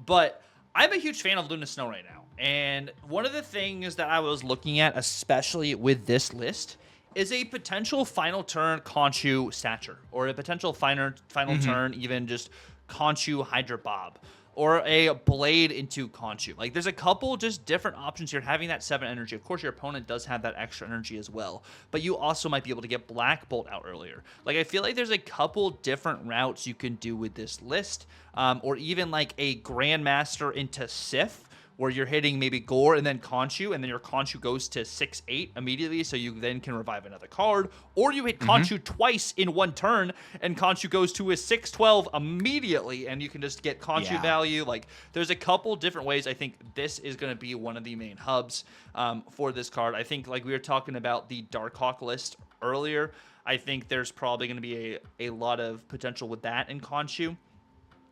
but I'm a huge fan of Luna Snow right now. And one of the things that I was looking at, especially with this list, is a potential final turn Khonshu Stature, or a potential final turn even just Khonshu Hydra Bob, or a Blade into Khonshu. Like, there's a couple just different options here. Having that 7 energy, of course your opponent does have that extra energy as well, but you also might be able to get Black Bolt out earlier. Like, I feel like there's a couple different routes you can do with this list, or even like a Grandmaster into Sif, where you're hitting maybe Gore and then Khonshu, and then your Khonshu goes to 6-8 immediately, so you then can revive another card. Or you hit Khonshu twice in one turn, and Khonshu goes to a 6-12 immediately, and you can just get Khonshu value. Like, there's a couple different ways. I think this is going to be one of the main hubs for this card. I think, like we were talking about the Darkhawk list earlier, I think there's probably going to be a lot of potential with that in Khonshu.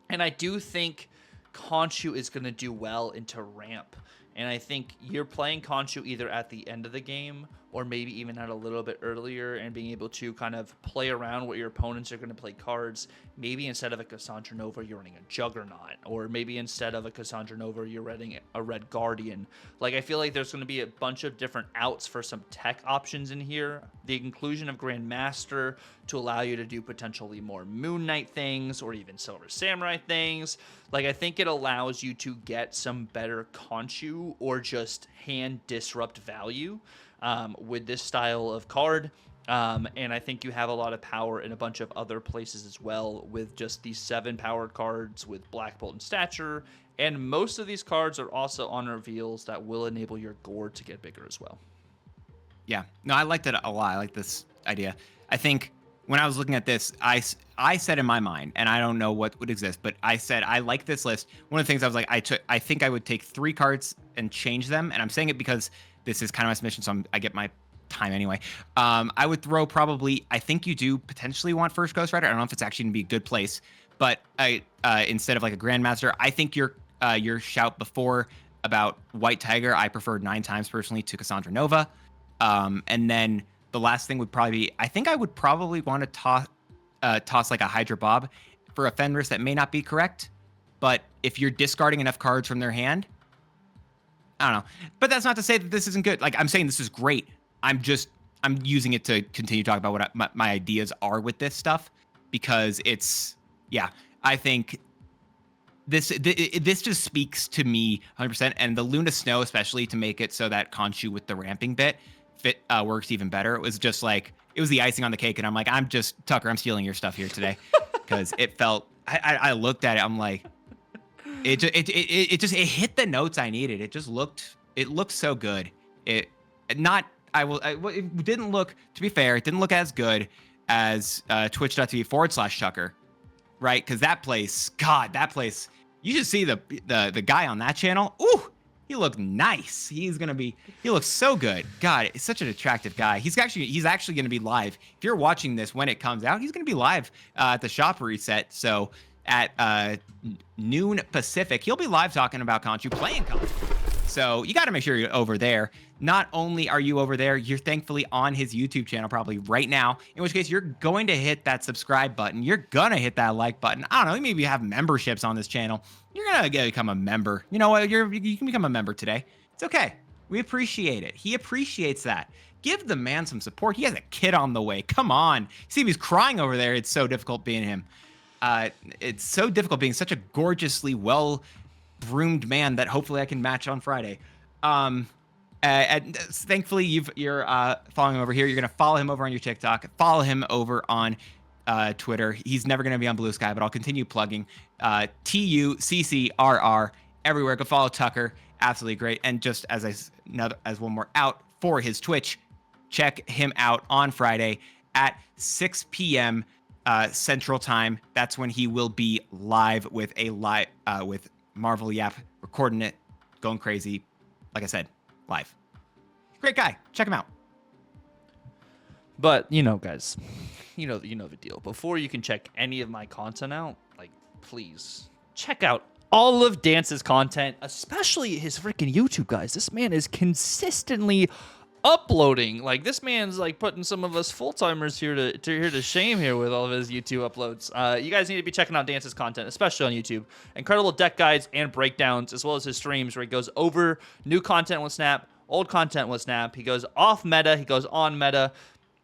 And I do think Khonshu is going to do well into ramp. And I think you're playing Khonshu either at the end of the game or maybe even at a little bit earlier, and being able to kind of play around what your opponents are going to play cards. Maybe instead of a Cassandra Nova, you're running a Juggernaut. Or maybe instead of a Cassandra Nova, you're running a Red Guardian. Like, I feel like there's going to be a bunch of different outs for some tech options in here. The inclusion of Grandmaster to allow you to do potentially more Moon Knight things or even Silver Samurai things. Like, I think it allows you to get some better Khonshu or just hand disrupt value with this style of card. And I think you have a lot of power in a bunch of other places as well, with just these 7 powered cards with Black Bolt and Stature. And most of these cards are also on reveals that will enable your Gore to get bigger as well. Yeah, no, I liked it a lot. I like this idea. I think when I was looking at this, I said in my mind, and I don't know what would exist, but I said I like this list. One of the things I was like, I think I would take 3 cards and change them, and I'm saying it because this is kind of my submission, so I get my time anyway. I would throw probably, I think you do potentially want first Ghost Rider. I don't know if it's actually gonna be a good place, but instead of like a Grandmaster, I think your shout before about White Tiger, I preferred 9 times personally to Cassandra Nova. And then the last thing would probably be, I think I would probably want to toss like a Hydra Bob for a Fenris that may not be correct, but if you're discarding enough cards from their hand, I don't know. But that's not to say that this isn't good. Like, I'm saying this is great. I'm using it to continue talking about what my ideas are with this stuff, because it's, yeah, I think this just speaks to me 100%. And the Luna Snow, especially, to make it so that Khonshu with the ramping bit works even better. It was just like, it was the icing on the cake. And I'm like, Tucker, I'm stealing your stuff here today, because it felt, I looked at it, I'm like, it hit the notes I needed. It looked so good. It didn't look, to be fair, it didn't look as good as twitch.tv/Tucker, right? Because that place, you should see the guy on that channel. Ooh, he looked nice. He looks so good. God, he's such an attractive guy. He's actually going to be live. If you're watching this when it comes out, he's going to be live at the shop reset. So at noon Pacific, he'll be live talking about Khonshu, playing Khonshu. So you got to make sure you're over there. Not only are you over there, you're thankfully on his YouTube channel probably right now, in which case you're going to hit that subscribe button. You're going to hit that like button. I don't know, maybe you have memberships on this channel. You're going to become a member. You know what? You can become a member today. It's okay. We appreciate it. He appreciates that. Give the man some support. He has a kid on the way. Come on. See, he's crying over there. It's so difficult being him. It's so difficult being such a gorgeously well-groomed man that hopefully I can match on Friday. And thankfully, you're following him over here. You're going to follow him over on your TikTok. Follow him over on Twitter. He's never going to be on Blue Sky, but I'll continue plugging. TUCCRR everywhere. Go follow Tucker. Absolutely great. And just as one more out for his Twitch, check him out on Friday at 6 p.m. Central Time. That's when he will be live with with Marvel Yap, recording it, going crazy. Like I said, live. Great guy. Check him out. But, guys, you know the deal. Before you can check any of my content out, like, please check out all of Dance's content, especially his freaking YouTube, guys. This man is consistently uploading. Like, this man's like putting some of us full-timers here to shame here with all of his YouTube uploads. You guys need to be checking out Dance's content, especially on YouTube. Incredible deck guides and breakdowns, as well as his streams where he goes over new content with Snap, old content with Snap. He goes off meta, he goes on meta,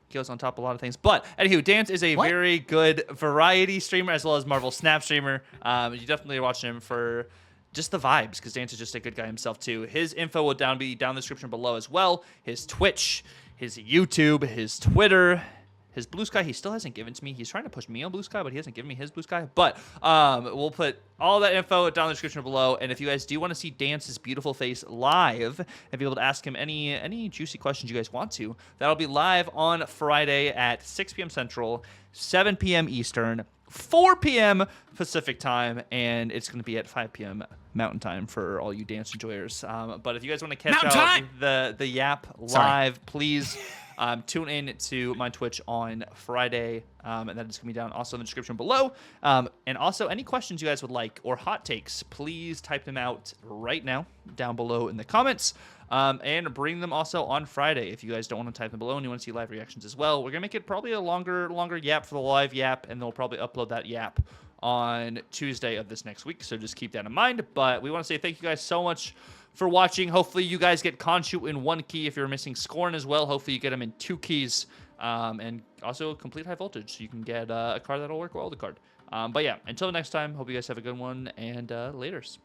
he goes on top of a lot of things. But anywho, Dance is a very good variety streamer as well as Marvel Snap streamer. You definitely watch him for just the vibes, because Dance is just a good guy himself too. His info will be down in the description below as well. His Twitch, his YouTube, his Twitter, his blue sky he still hasn't given to me. He's trying to push me on blue sky, but he hasn't given me his blue sky. But we'll put all that info down in the description below. And if you guys do want to see Dance's beautiful face live and be able to ask him any juicy questions you guys want to, that'll be live on Friday at 6 p.m. Central, 7 p.m. Eastern, 4 p.m. Pacific time, and it's going to be at 5 p.m. Mountain time for all you dance enjoyers. But if you guys want to catch out the Yap live, please tune in to my Twitch on Friday, and that is going to be down also in the description below. And also, any questions you guys would like or hot takes, please type them out right now down below in the comments. And bring them also on Friday if you guys don't want to type them below and you want to see live reactions as well. We're going to make it probably a longer Yap for the live Yap, and they'll probably upload that Yap on Tuesday of this next week, so just keep that in mind. But we want to say thank you guys so much for watching. Hopefully you guys get Khonshu in 1 key. If you're missing Scorn as well, hopefully you get him in 2 keys. And also complete high voltage, so you can get a card that'll work well, the card. But yeah, until next time, hope you guys have a good one, and laters.